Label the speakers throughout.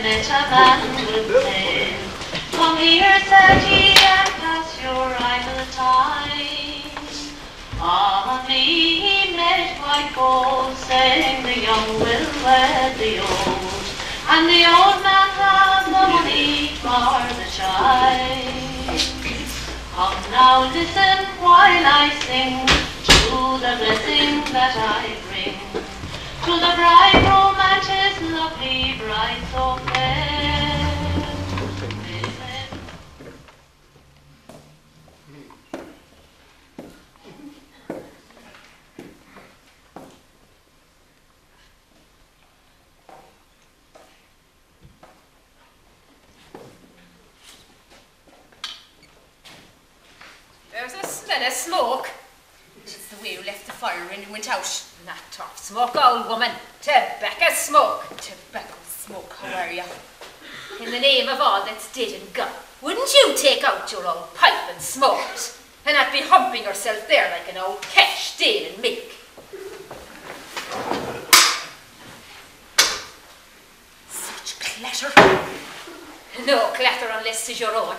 Speaker 1: met a man with men. Come here, said he, and pass your idle time. On me he made quite bold, saying the young will wed the old, and the old man has the money for the child. Come now listen while I sing to the blessing that I bring to the bridegroom and his lovely bride so fair.
Speaker 2: There's a smell of smoke. It's the way you left the fire when you went out. Not tough smoke, old woman. Tobacco smoke. Tobacco smoke, how are you? In the name of all that's dead and gone, wouldn't you take out your old pipe and smoke it, and not be humping yourself there like an old cat stealing milk? Such clatter. No clatter unless 'tis your own.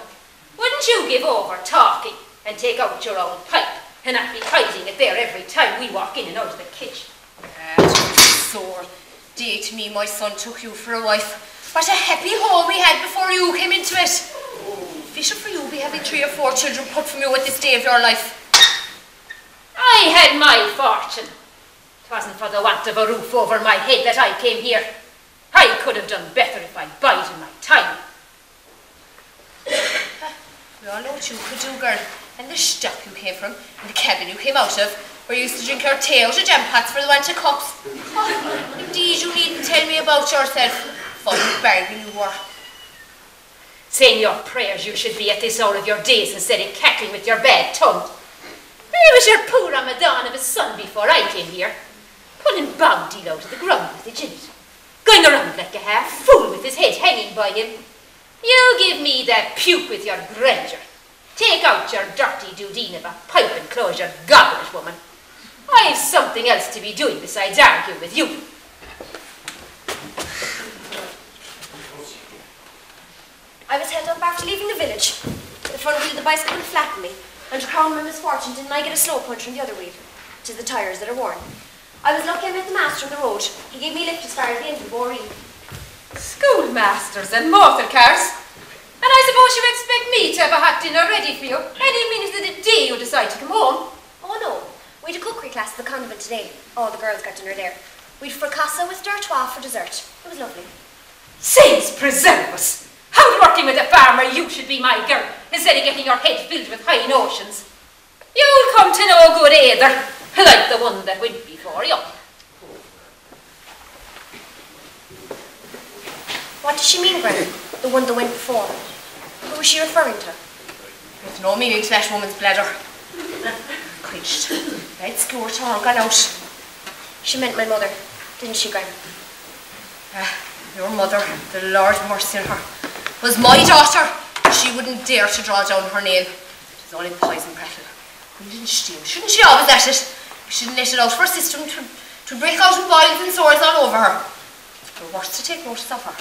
Speaker 2: Wouldn't you give over talking and take out your old pipe and not be hiding it there every time we walk in and out of the kitchen? Sore day to me my son took you for a wife. What a happy home we had before you came into it. Fish for you be having 3 or 4 children put from you at this day of your life. I had my fortune. 'Twasn't for the want of a roof over my head that I came here. I could have done better if I'd bided my time. We all know what you could do, girl, and the stock you came from, and the cabin you came out of, where you used to drink your tea out of jam pots for the want of cups. Oh, indeed, you needn't tell me about yourself. Fine bargain you were. Saying your prayers you should be at this hour of your days instead of cackling with your bad tongue. Where was your poor Ramadan of a son before I came here? Pulling bounty out of the ground with the Janet. Going around like a half fool with his head hanging by him. You give me that puke with your grandeur. Take out your dirty dudeen of a pipe and close your goblet, woman. I've something else to be doing besides arguing with you.
Speaker 3: I was held up after leaving the village. The front wheel of the bicycle flattened me, and to crown my misfortune, didn't I get a slow punch from the other wheel? It is the tyres that are worn. I was lucky I met the master on the road. He gave me a lift as far as the end of the Boreen.
Speaker 2: Schoolmasters and motor cars. And I suppose you expect me to have a hot dinner ready for you any minute of the day you decide to come home.
Speaker 3: Oh no, we had a cookery class at the convent today. All the girls got dinner there. We had fricassee with d'artois for dessert. It was lovely.
Speaker 2: Saints preserve us! How working with a farmer you should be my girl, instead of getting your head filled with high notions. You'll come to no good either, like the one that went before you.
Speaker 3: What does she mean, Granny? The one that went before? Who was she referring to?
Speaker 2: There's no meaning to that woman's bladder. Quenched. Red squirt all gone out.
Speaker 3: She meant my mother, didn't she, Granny?
Speaker 2: Your mother, the Lord mercy on her, was my daughter. She wouldn't dare to draw down her name. It was only poison prattle. We didn't steal. Shouldn't she always let it? We shouldn't let it out of her system to break out in boils and sores all over her. It's worse to take notice of her.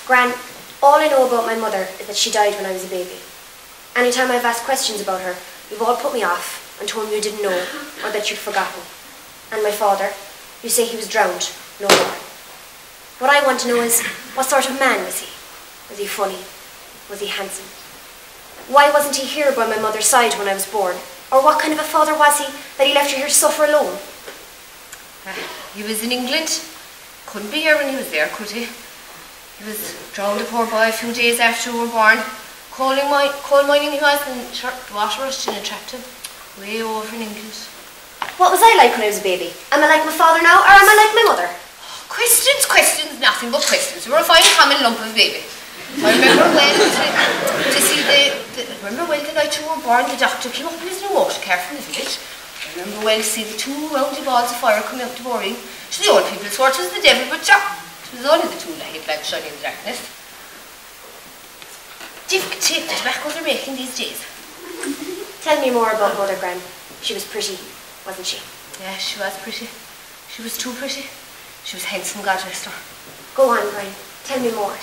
Speaker 3: Gran, all I know about my mother is that she died when I was a baby. Anytime I've asked questions about her, you've all put me off and told me you didn't know or that you'd forgotten. And my father, you say he was drowned, no more. What I want to know is, what sort of man was he? Was he funny? Was he handsome? Why wasn't he here by my mother's side when I was born? Or what kind of a father was he that he left her here to suffer alone?
Speaker 2: He was in England. Couldn't be here when he was there, could he? He was drowned, the poor boy, a few days after we were born. Coal mining he was, and the water rushed in and trapped him. Way over in England.
Speaker 3: What was I like when I was a baby? Am I like my father now, or am I like my mother?
Speaker 2: Questions, nothing but questions. We were a fine common lump of baby. I remember well to see the night you were born, the doctor came up in his new motor car from the village. I remember well to see the 2 roundy balls of fire coming up the Boreen. So the old people swore it was the devil, but it was only the 2 light lamps shining in the darkness. Difficult to take the tobacco they're making these days.
Speaker 3: Tell me more about Mother, Gran. She was pretty, wasn't she?
Speaker 2: Yeah, she was pretty. She was too pretty. She was handsome, God rest her.
Speaker 3: Go on, Gran. Tell me more.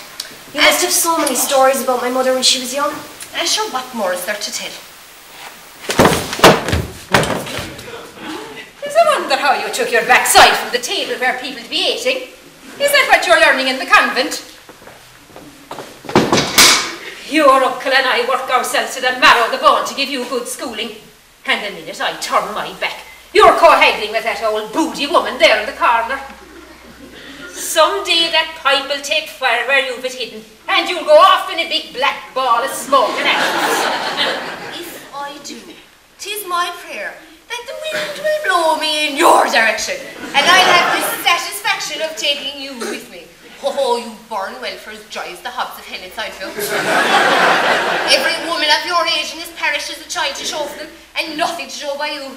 Speaker 3: You must have so many stories about my mother when she was young.
Speaker 2: And sure, what more is there to tell? Is I wonder how you took your backside from the table where people be eating. Is that what you're learning in the convent? Your uncle and I work ourselves to the marrow of the bone to give you good schooling. And the minute I turn my back, you're co-haggling with that old booty woman there in the corner. Someday that pipe will take fire where you've it hidden, and you'll go off in a big black ball of smoke and ashes. If I do, 'tis my prayer that the wind will blow me in your direction, and I'll have the satisfaction of taking you with me. Oh, you burn well for as dry as the hobs of hell inside you. Every woman of your age in this parish has a child to show for them, and nothing to show by you.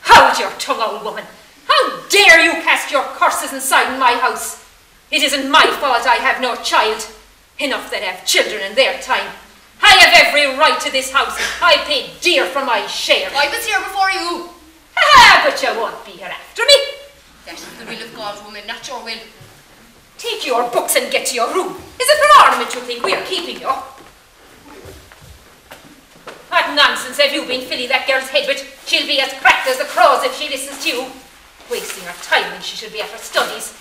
Speaker 2: Hold your tongue, old woman. How dare you cast your curses inside my house? It isn't my fault I have no child. Enough that have children in their time. I have every right to this house. I paid dear for my share. I was here before you. Ah, but you won't be here after me. That is the will of God, woman, not your will. Take your books and get to your room. Is it for ornament you think we are keeping you? What nonsense have you been filling that girl's head with? She'll be as cracked as the crows if she listens to you. Wasting her time when she should be at her studies.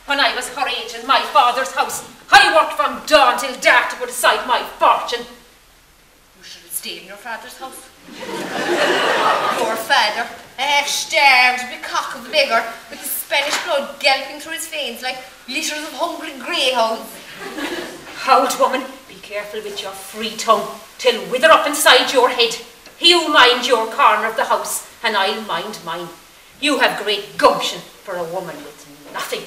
Speaker 2: When I was her age in my father's house, I worked from dawn till dark to put aside my fortune. You should have stayed in your father's house. Poor father, a half-starved becock of a beggar, with the Spanish blood galloping through his veins like litters of hungry greyhounds. Old woman, be careful with your free tongue, till wither up inside your head. You mind your corner of the house, and I'll mind mine. You have great gumption for a woman with nothing.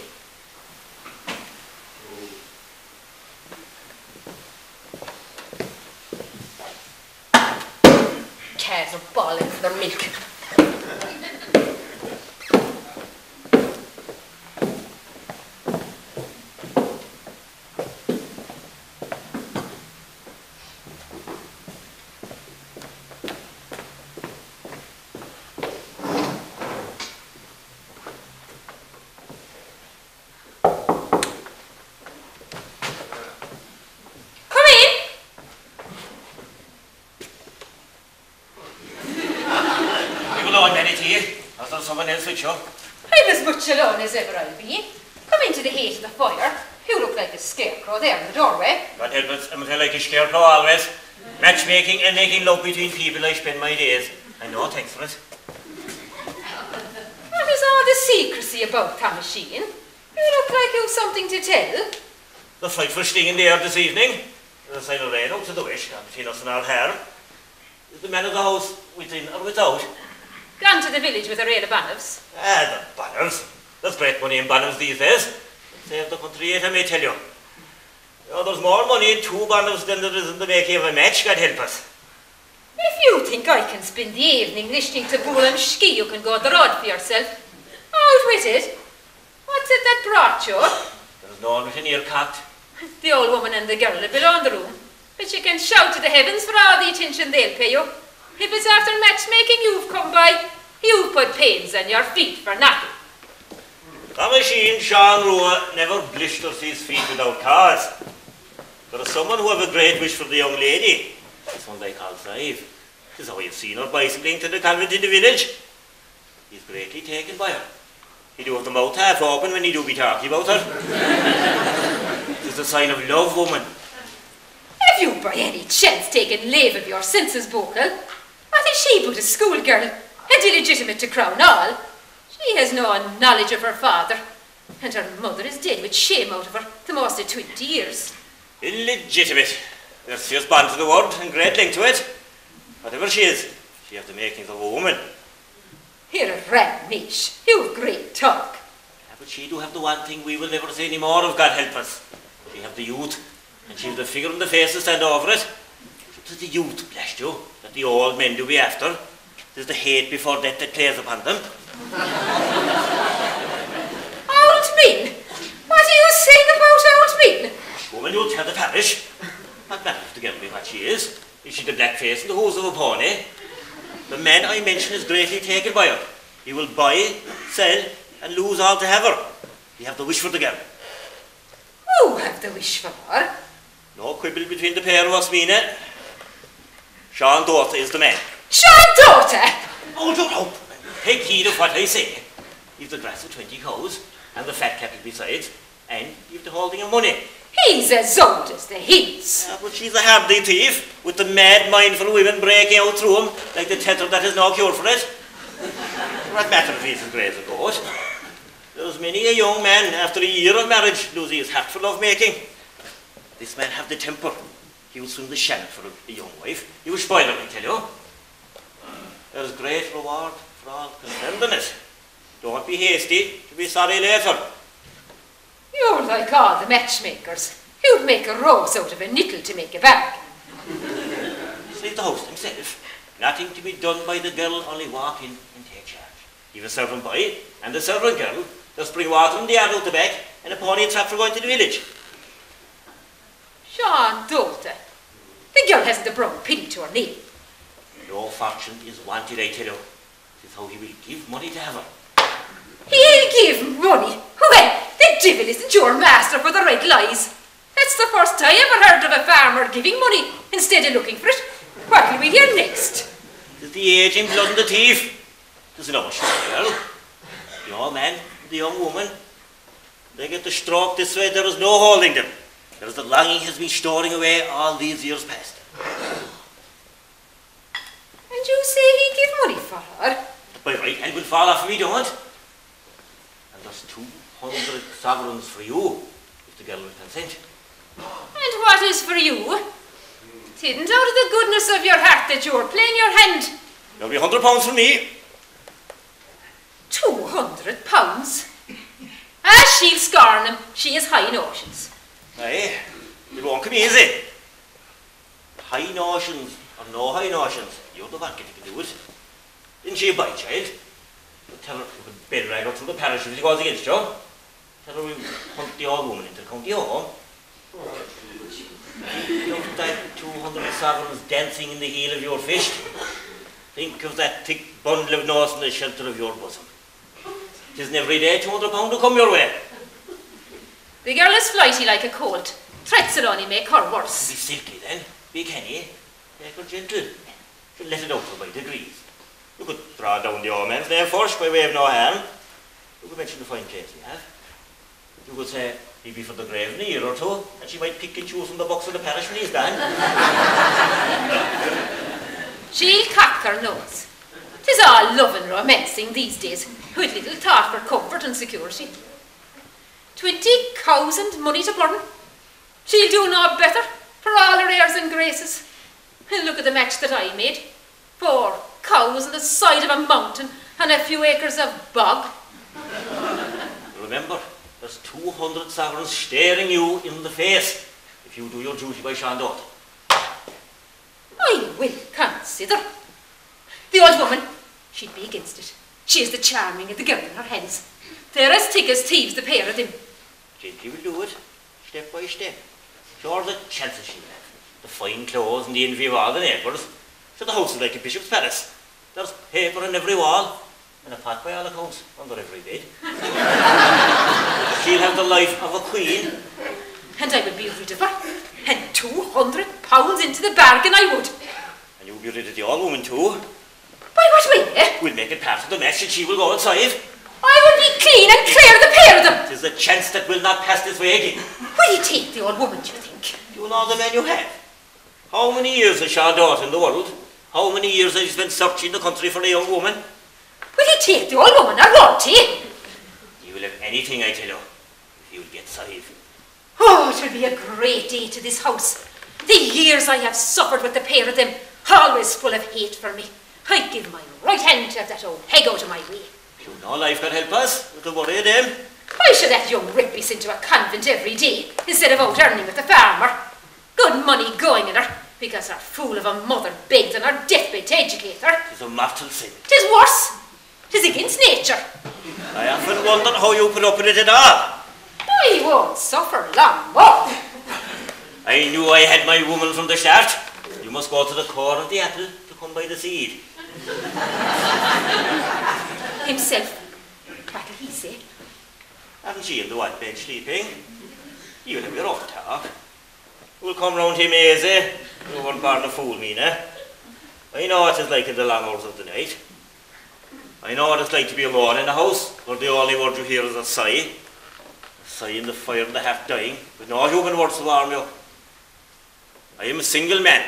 Speaker 2: Calves are bawling for their milk. I'm as much alone as ever I'll be. Come into the heat of the fire. You look like a scarecrow there in the doorway.
Speaker 4: God help us, I'm like a scarecrow always. Matchmaking and making love between people I spend my days. I know, thanks for it.
Speaker 2: What is all the secrecy about, Thomasine? You look like you've something to tell.
Speaker 4: The frightful sting in the air this evening. There's a sign of rain out to the wish, between us and our hair. Is the man of the house within or without?
Speaker 2: Gone to the village with a rail of banners.
Speaker 4: Ah, the banners. There's great money in banners these days. Save the country yet, I may tell you. Oh, there's more money in 2 banners than there is in the making of a match, God help us.
Speaker 2: If you think I can spend the evening listening to Bull and Ski, you can go the road for yourself. Out with it. What's it that brought you?
Speaker 4: There's no one with an ear cocked.
Speaker 2: The old woman and the girl are below in the room. But you can shout to the heavens for all the attention they'll pay you. If it's after matchmaking you've come by, you've put pains on your feet for nothing.
Speaker 4: Thomasine Sean Roa never blisters his feet without cause. There is someone who have a great wish for the young lady. That's one they call Sive. This is how you've seen her bicycling to the convent in the village. He's greatly taken by her. He do have the mouth half open when he do be talking about her. It's a sign of love, woman.
Speaker 2: Have you by any chance taken leave of your senses, Bogle? What is she but a schoolgirl, and illegitimate to crown all? She has no knowledge of her father, and her mother is dead with shame out of her the most of 20 years.
Speaker 4: Illegitimate. There's just born to the word and great link to it. Whatever she is, she has the makings of a woman.
Speaker 2: You're a rat, Mish. You've great talk.
Speaker 4: Yeah, but she do have the one thing we will never see any more of, God help us. She have the youth, and she's the figure in the face to stand over it. It is the youth, bless you, that the old men do be after. It is the hate before death that plays upon them.
Speaker 2: Old men? What are you saying about old men?
Speaker 4: Woman, you'll tell the parish. What matters to get me what she is? Is she the black face and the hose of a pony? The man I mention is greatly taken by her. He will buy, sell, and lose all to have her. He have the wish for the girl.
Speaker 2: Who have the wish for her?
Speaker 4: No quibble between the pair of us, Mina. Sean Daughter is the man.
Speaker 2: Sean Daughter!
Speaker 4: Hold your hope. Take heed of what I say. You've the grass of 20 cows, and the fat cattle besides, and you've the holding of money.
Speaker 2: He's as old as the hills.
Speaker 4: Yeah, but she's a hardy thief, with the mad, mindful women breaking out through him, like the tether that has no cure for it. What matter if he's as grey as a goat? There's many a young man, after a year of marriage, losing his hat for love-making. This man have the temper. He will swim the shannon for a young wife. He will spoil her, I tell you. There's great reward for all concerned in it. Don't be hasty, to be sorry later.
Speaker 2: You're like all the matchmakers. Who'd make a rose out of a nittle to make a bag?
Speaker 4: It's the host himself. Nothing to be done by the girl, only walk in and take charge. You've a servant boy and a servant girl. Just bring water in the yard out the back and a pony and trap for going to the village.
Speaker 2: Sean Daughter. The girl hasn't a brown penny to her name.
Speaker 4: No fortune is wanted, I tell you. This is how he will give money to have her.
Speaker 2: He'll give money? Well, the devil isn't your master for the red lies. That's the first I ever heard of a farmer giving money instead of looking for it. What will we hear next?
Speaker 4: It's the aging blood and the thief. There's no much girl. The old man, the young woman, they get the stroke this way, there is no holding them. There's the longing has been storing away all these years past.
Speaker 2: And you say he give money for her?
Speaker 4: By right hand will fall off if we don't. And there's 200 sovereigns for you, if the girl will consent.
Speaker 2: And what is for you? It isn't out of the goodness of your heart that you're playing your hand.
Speaker 4: There'll be £100 for me.
Speaker 2: £200? Ah, she'll scorn him. She has high notions.
Speaker 4: Aye, it won't come easy. High notions or no high notions, you're the one getting to do it. Didn't she a boy, child? Tell her you could bed rag her through the parish if she goes against you. Tell her we'll hunt the old woman into the county home. Look that 200 sovereigns dancing in the heel of your fist. Think of that thick bundle of nose in the shelter of your bosom. 'Tisn't every day £200 to come your way.
Speaker 2: The girl is flighty like a colt. Threats will only make her worse.
Speaker 4: Be silky then, be canny, take her gentle. She'll let it out by degrees. You could draw down the old man's name first by way of no harm. You could mention the fine place we have. You could say he'd be for the grave in a year or two, and she might pick and choose from the box of the parish when he's gone.
Speaker 2: She'll cock her nose. 'Tis all love and romancing these days, with little thought for comfort and security. 20 cows and money to burn. She'll do no better for all her airs and graces. And look at the match that I made. 4 cows on the side of a mountain and a few acres of bog.
Speaker 4: Remember, there's 200 sovereigns staring you in the face if you do your duty by Sean Daughter.
Speaker 2: I will consider. The old woman, she'd be against it. She is the charming and the girl in her hands. They're as thick as thieves, the pair of them.
Speaker 4: Gently will do it, step by step. Sure, the chances she'll have. The fine clothes and the envy of all the neighbours. So the house is like a bishop's palace. There's paper on every wall, and a pot by all accounts under every bed. She'll have the life of a queen.
Speaker 2: And I would be rid of her. And £200 into the bargain I would.
Speaker 4: And you'll be rid of the old woman too.
Speaker 2: By what way?
Speaker 4: We'll make it part of the mess and she will go outside.
Speaker 2: I would be clean and clear of the pair of them.
Speaker 4: 'Tis a chance that will not pass this way again.
Speaker 2: Will you take the old woman, do you think?
Speaker 4: You know the men you have. How many years has Sean Daughter in the world? How many years has he spent searching the country for a young woman?
Speaker 2: Will you take the old woman, or won't he?
Speaker 4: You will have anything, I tell you, if you will get Sive.
Speaker 2: Oh, it will be a great day to this house. The years I have suffered with the pair of them, always full of hate for me. I'd give my right hand to have that old hag out of my way.
Speaker 4: You know life can help us, with the worry of them.
Speaker 2: Why should that young rip be sent to a convent every day, instead of out earning with the farmer? Good money going in her, because her fool of a mother begged on her deathbed to educate her.
Speaker 4: 'Tis a mortal sin.
Speaker 2: 'Tis worse. 'Tis against nature.
Speaker 4: I often wondered how you put up with it at all.
Speaker 2: I won't suffer long more.
Speaker 4: I knew I had my woman from the start. You must go to the core of the apple to come by the seed.
Speaker 2: Himself, what did he say?
Speaker 4: Haven't she in the white bed sleeping? You'll have your own talk. We'll come round here, Maisie. You won't pardon a fool me, eh? I know what it's like in the long hours of the night. I know what it's like to be alone in the house, where the only word you hear is a sigh. A sigh in the fire and the half dying, with no human words to warm you. I am a single man.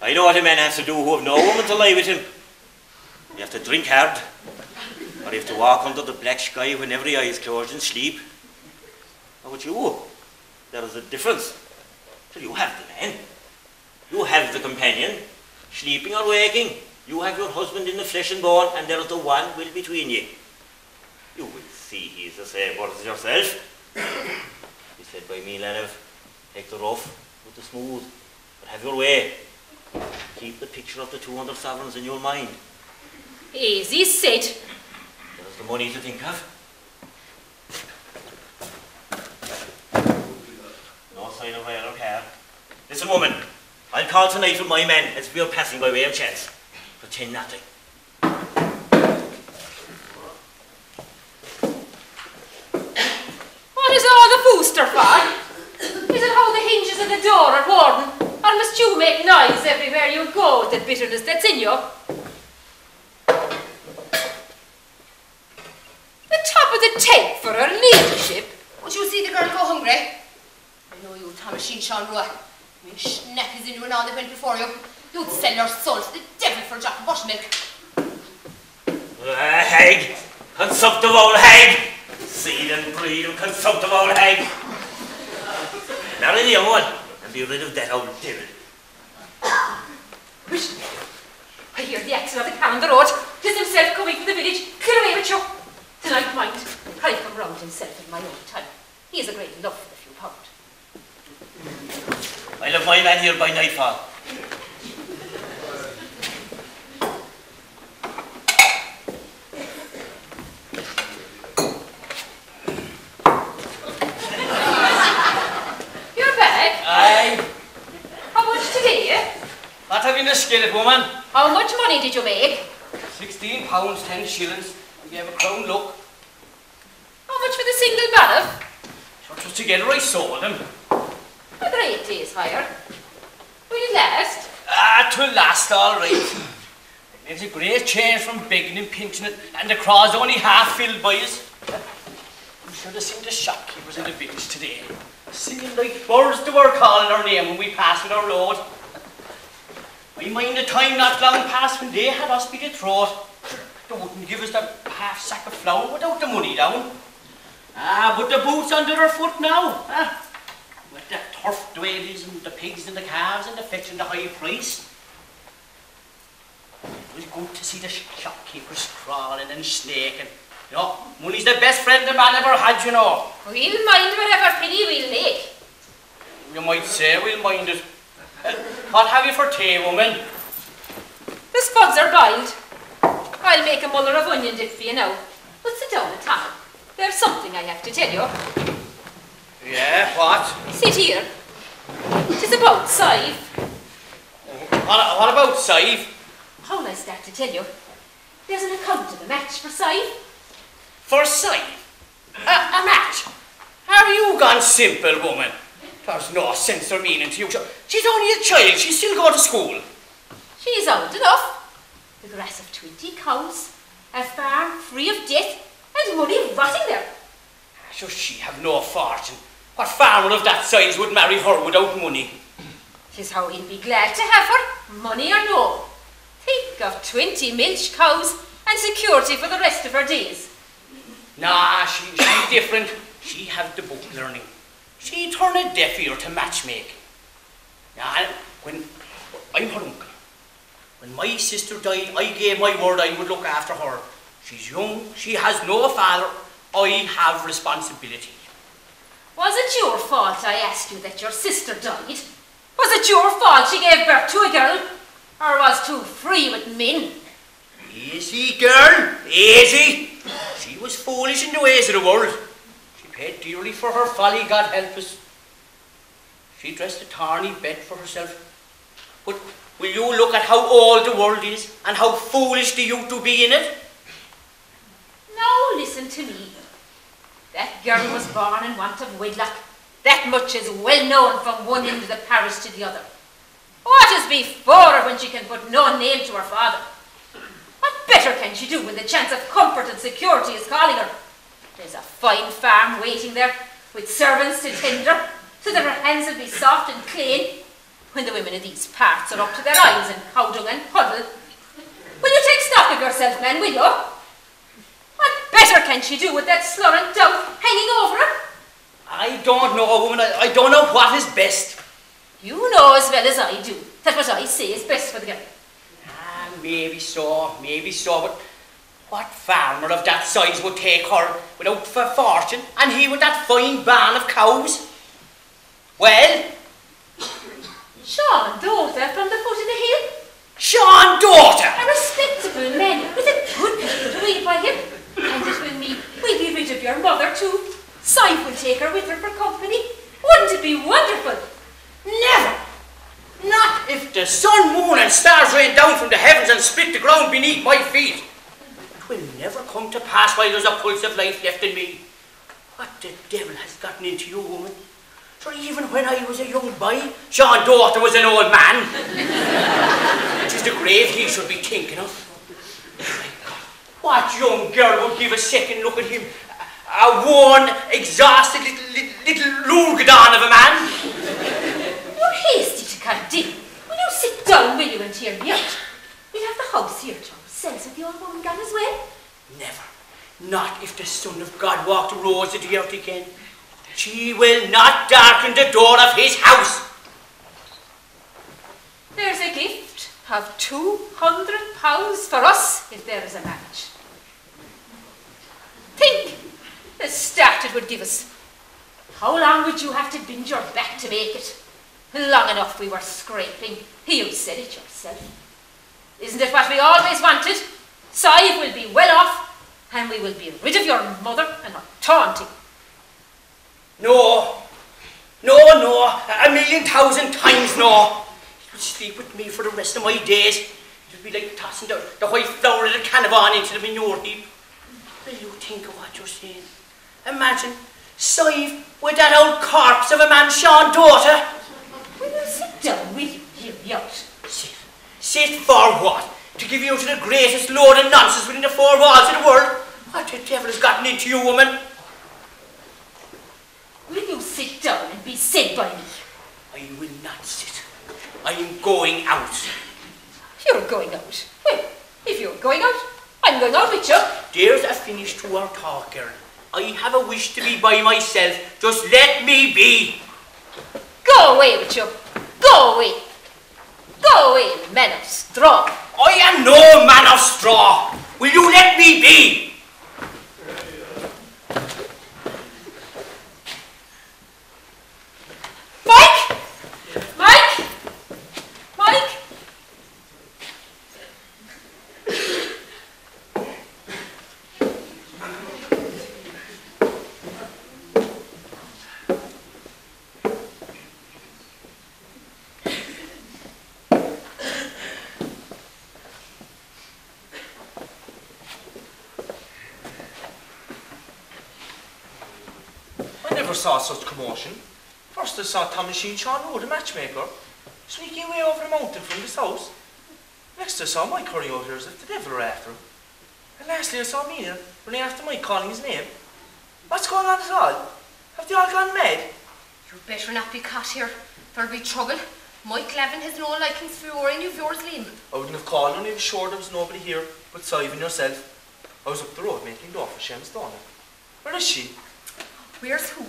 Speaker 4: I know what a man has to do who have no woman to lie with him. You have to drink hard, or you have to walk under the black sky when every eye is closed in sleep. How about you? There is a difference. So you have the man. You have the companion, sleeping or waking. You have your husband in the flesh and bone, and there is the one will between you. You will see he is the same word as yourself. He said by me, Lenev, take the rough with the smooth, but have your way. Keep the picture of the 200 sovereigns in your mind.
Speaker 2: Easy said.
Speaker 4: There is the money to think of. No sign of rail or car. Listen, woman, I'll call tonight with my men as we are passing by way of chance. Pretend nothing.
Speaker 2: What is all the booster for? Is it how the hinges of the door are worn? Or must you make noise everywhere you go with the bitterness that's in you? The top of the tape for her leadership. Would you see the girl go hungry? I know you, Thomas Sean Roy. Me snappies into and all that went before you. You'd sell your soul to the devil for a drop of buttermilk.
Speaker 4: Hag! Consumptive old hag! Seed and breed of consumptive old hag! Marry the young one and be rid of that old devil.
Speaker 2: Wish. I hear the axle of the car on the road. Tis himself coming from the village. Clear away with you. Tonight, mind, I'll come round himself in my own time. He has a great love for the few pound.
Speaker 4: I'll have my man here by nightfall.
Speaker 2: You're back?
Speaker 5: Aye.
Speaker 2: How much today?
Speaker 5: What have you in the skillet, woman?
Speaker 2: How much money did you make?
Speaker 5: £16, 10 shillings. You have a crown look.
Speaker 2: How much for the single barrel?
Speaker 5: What was together I sold them.
Speaker 2: A great day's hire. Will it last?
Speaker 5: Twill last all right. It makes a great change from begging and pinching it, and the craw's only half filled by us. You should have seen the shopkeepers in the village today, singing like birds to our calling our name when we passed with our load. I mind the time not long past when they had us by the throat. They wouldn't give us the half sack of flour without the money down. But the boots under their foot now. With the turf dwellers and the pigs and the calves and the fetching the high price. It was good to see the shopkeepers crawling and snaking. You know, money's the best friend a man ever had, you know.
Speaker 2: We'll mind whatever penny we'll make.
Speaker 5: You might say we'll mind it. What have you for tea, woman?
Speaker 2: The spuds are boiled. I'll make a muller of onion dip for you now. But sit down, Tom. There's something I have to tell you.
Speaker 5: Yeah, what?
Speaker 2: Sit here. It is about Sive.
Speaker 5: What about Sive?
Speaker 2: How'll I start to tell you? There's an account of a match for Sive.
Speaker 5: For Sive? A match? Have you gone simple, woman? There's no sense or meaning to you. She's only a child. She's still going to school.
Speaker 2: She's old enough. The grass of 20 cows, a farm free of debt, and money rotting there.
Speaker 5: Should she have no fortune? What farmer of that size would marry her without money?
Speaker 2: 'Tis how he'll be glad to have her, money or no. Think of 20 milch cows and security for the rest of her days.
Speaker 5: Nah, she's different. She have the book learning. She turn a deaf ear to matchmaking. Nah, when I'm her uncle. When my sister died, I gave my word I would look after her. She's young, she has no father. I have responsibility.
Speaker 2: Was it your fault, I ask you, that your sister died? Was it your fault she gave birth to a girl? Or was too free with men?
Speaker 5: Easy, girl, easy. She was foolish in the ways of the world. She paid dearly for her folly, God help us. She dressed a tawny bed for herself. But will you look at how old the world is and how foolish the youth to be in it?
Speaker 2: Now listen to me. That girl was born in want of wedlock. That much is well known from one end of the parish to the other. What is before her when she can put no name to her father? What better can she do when the chance of comfort and security is calling her? There's a fine farm waiting there, with servants to tend her, so that her hands will be soft and clean. When the women of these parts are up to their eyes in cow dung and puddle, will you take stock of yourself, man, will you? What better can she do with that slur and doubt hanging over her?
Speaker 5: I don't know, woman. I don't know what is best.
Speaker 2: You know as well as I do that what I say is best for the girl.
Speaker 5: Maybe so, but what farmer of that size would take her without a fortune, and he with that fine barn of cows? Well?
Speaker 2: Sean Daughter from the foot of the hill.
Speaker 5: Sean Daughter!
Speaker 2: A respectable man with a good people to wait by him. And it will mean we'll be rid of your mother too. Sive will take her with her for company. Wouldn't it be wonderful?
Speaker 5: Never! Not if the sun, moon and stars rain down from the heavens and split the ground beneath my feet. It will never come to pass while there's a pulse of life left in me. What the devil has gotten into you, woman? For even when I was a young boy, Sean Daughter was an old man. It is the grave he should be thinking of. My God, what young girl would give a second look at him? A worn, exhausted little lourgadon of a man.
Speaker 2: You're hasty to condemn. Will you sit down, will you, and hear me out? We'll have the house here to ourselves with the old woman gone as well.
Speaker 5: Never. Not if the Son of God walked the roads of the earth again. She will not darken the door of his house.
Speaker 2: There's a gift of £200 for us if there is a match. Think the start it would give us. How long would you have to bend your back to make it? Long enough we were scraping. You said it yourself. Isn't it what we always wanted? Sive will be well off, and we will be rid of your mother and her taunting.
Speaker 5: No, 1,000,000 times no. He would sleep with me for the rest of my days. It would be like tossing the white flour of the Canavan into the manure heap. Will you think of what you're saying? Imagine Sive with that old corpse of a man, Sean Daughter.
Speaker 2: Will you sit down, will you, hear me out?
Speaker 5: Sit for what? To give you to the greatest load of nonsense within the four walls of the world? What the devil has gotten into you, woman?
Speaker 2: Will you sit down and be said by me?
Speaker 5: I will not sit. I am going out.
Speaker 2: You're going out. Well, if you're going out, I'm going out with you.
Speaker 5: There's a finish to our talk, girl. I have a wish to be by myself. Just let me be.
Speaker 2: Go away with you. Go away. Go away, man of straw.
Speaker 5: I am no man of straw. Will you let me be?
Speaker 2: Mike! Mike! Mike!
Speaker 6: I never saw such commotion. First I saw Tom Machine Sean Rowe, the matchmaker, sneaking away over the mountain from this house. Next I saw Mike hurrying out here as if the devil were after him. And lastly I saw Mina running after Mike calling his name. What's going on at all? Have they all gone mad?
Speaker 2: You'd better not be caught here. There'll be trouble. Mike Levin has no likings for you or any of yours, Liam.
Speaker 6: I wouldn't have called when I was sure there was nobody here but Sive and yourself. I was up the road making dough for Shem's Donna. Where is she?
Speaker 2: Where's who?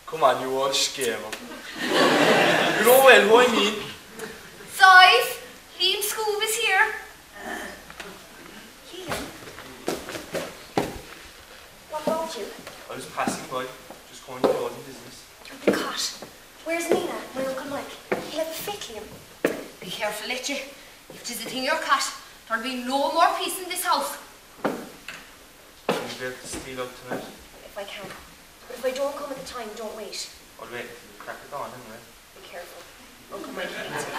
Speaker 6: Come on, you old scammer. You know well who I mean.
Speaker 2: Sive, Liam Scoob is here.
Speaker 3: Liam? What brought you?
Speaker 6: I was passing by, just going to closing business.
Speaker 3: You've been caught. Where's Mina, my Uncle Mike? He'll have a fit, Liam.
Speaker 2: Be careful, let you. If 'tis a thing you're caught, there'll be no more peace in this house.
Speaker 6: Can you be able to steal out tonight?
Speaker 3: If I can. But if I don't come at the time, don't wait.
Speaker 6: I'll wait until the crack of dawn anyway.
Speaker 3: Be careful. Uncle Mike hates me.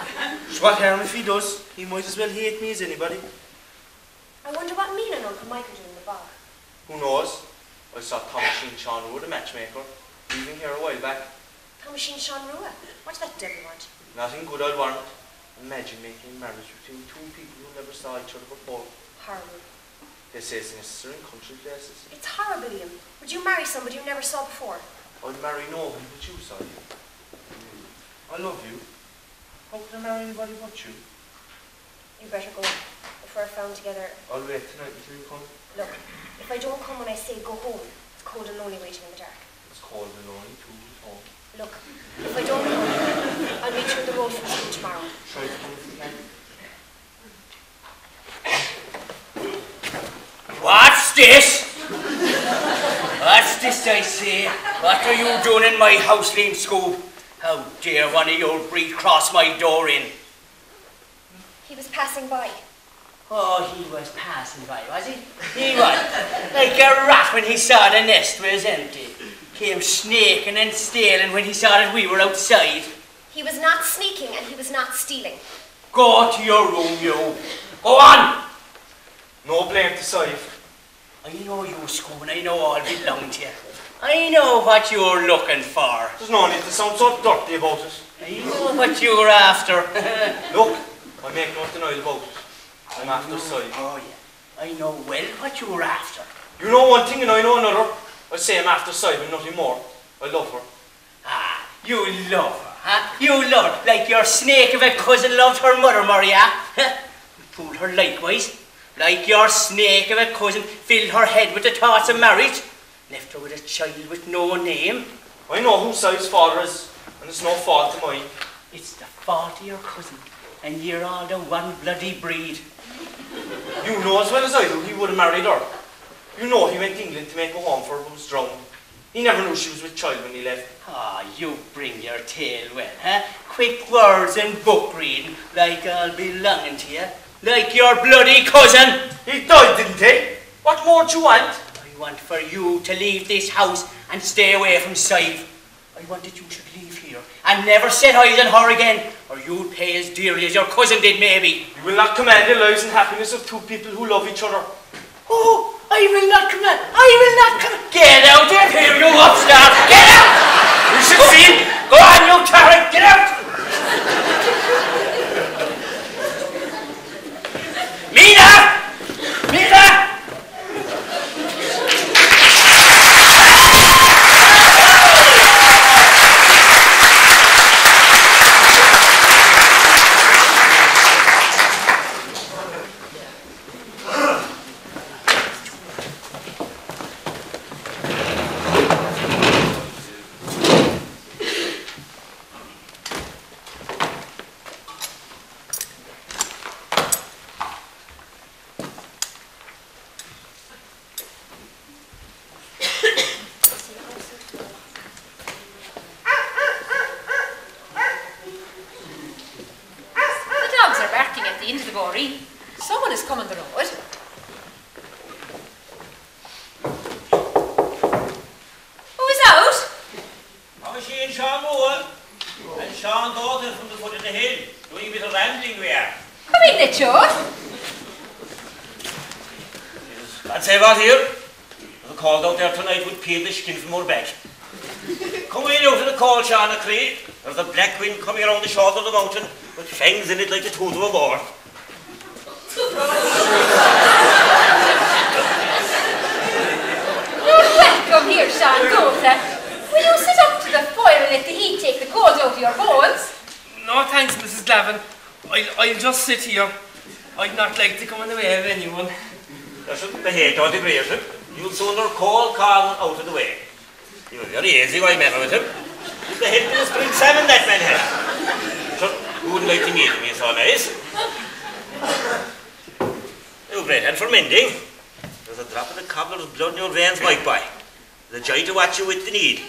Speaker 6: So what harm if he does? He might as well hate me as anybody.
Speaker 3: I wonder what Mina and Uncle Mike are doing in the bar.
Speaker 6: Who knows? I saw Tom Machine Sean Rowe, the matchmaker, leaving here a while back.
Speaker 3: Machine Sean Rua. What's that devil want?
Speaker 6: Nothing good, I'll warrant. Imagine making marriage between two people who never saw each other before.
Speaker 3: Horrible.
Speaker 6: They say it's necessary in country places.
Speaker 3: It's horrible, Liam. Would you marry somebody you never saw before?
Speaker 6: I'd marry no one but you, Sive. I love you. How can I marry anybody but you?
Speaker 3: You better go. If we're found together...
Speaker 6: I'll wait tonight until you come.
Speaker 3: Look, if I don't come when I say go home, it's cold and lonely waiting in the dark.
Speaker 6: It's cold and lonely too at home.
Speaker 3: Look, if I don't come, I'll meet you on the road from school tomorrow.
Speaker 6: Try to come if you can.
Speaker 5: What's this? What's this, I say? What are you doing in my house, Liam Scoob? How dare one of your breed cross my door in?
Speaker 3: He was passing by.
Speaker 5: Oh, he was passing by, was he? He was. Like a rat when he saw the nest was empty. Came snaking and stealing when he saw that we were outside.
Speaker 3: He was not sneaking and he was not stealing.
Speaker 5: Go to your room, you. Go on!
Speaker 6: No blame to Sive.
Speaker 5: I know you, Scoob, and I know all belong to you. I know what you're looking for.
Speaker 6: There's no need to sound so dirty about it.
Speaker 5: I know what you're after.
Speaker 6: Look, I make no denial about it. I'm after Sive.
Speaker 5: Oh, yeah. I know well what you're after.
Speaker 6: You know one thing and I know another. I say I'm after Sive and nothing more. I love her.
Speaker 5: Ah, you love her, huh? You love her like your snake of a cousin loved her mother, Maria. Fooled her likewise. Like your snake of a cousin filled her head with the thoughts of marriage. Left her with a child with no name.
Speaker 6: I know who Sive's father is, and it's no fault of mine.
Speaker 5: It's the fault of your cousin, and you're all the one bloody breed.
Speaker 6: You know as well as I do he would have married her. You know he went to England to make a home for her but was drowned. He never knew she was with child when he left.
Speaker 5: Ah, you bring your tale well, huh? Quick words and book reading, like all belonging to you. Like your bloody cousin.
Speaker 6: He died, didn't he? What more do you want?
Speaker 5: I want for you to leave this house and stay away from Sive. I want that you should leave here and never set eyes on her again, or you'll pay as dearly as your cousin did, maybe.
Speaker 6: You will not command the lives and happiness of two people who love each other.
Speaker 5: Oh, I will not command. I will not command. Get out of here, you upstart. Get out! You should see him. Go on, you Tarek. Get out! Mina! Mina!
Speaker 2: Someone is coming the road. Who is out?
Speaker 4: How is she and Sean Moore? And Sean Dalton from the foot of the hill, doing a bit of rambling we are.
Speaker 2: Come in, Litcho.
Speaker 4: I'd say what here? There's a call out there tonight with peel the skin from our back. Coming out of the call, Sean Cree, there's a black wind coming around the shoulder of the mountain with fangs in it like the tooth of a boar.
Speaker 2: You're welcome here, Sean Dalton. Will you sit up to the fire and let the heat take the cold out of your bones?
Speaker 7: No thanks, Mrs. Glavin. I'll just sit here. I'd not like to come in the way of anyone.
Speaker 4: That's the hate or the grace. You'll sooner call Carl out of the way. He was very easy, I met with him. He's the head of the spring salmon that man had. So, who wouldn't like to meet me, so nice? You great head for mending. There's a drop of the cobbler's blood in your veins, Mike boy. There's a joy to watch you with the need.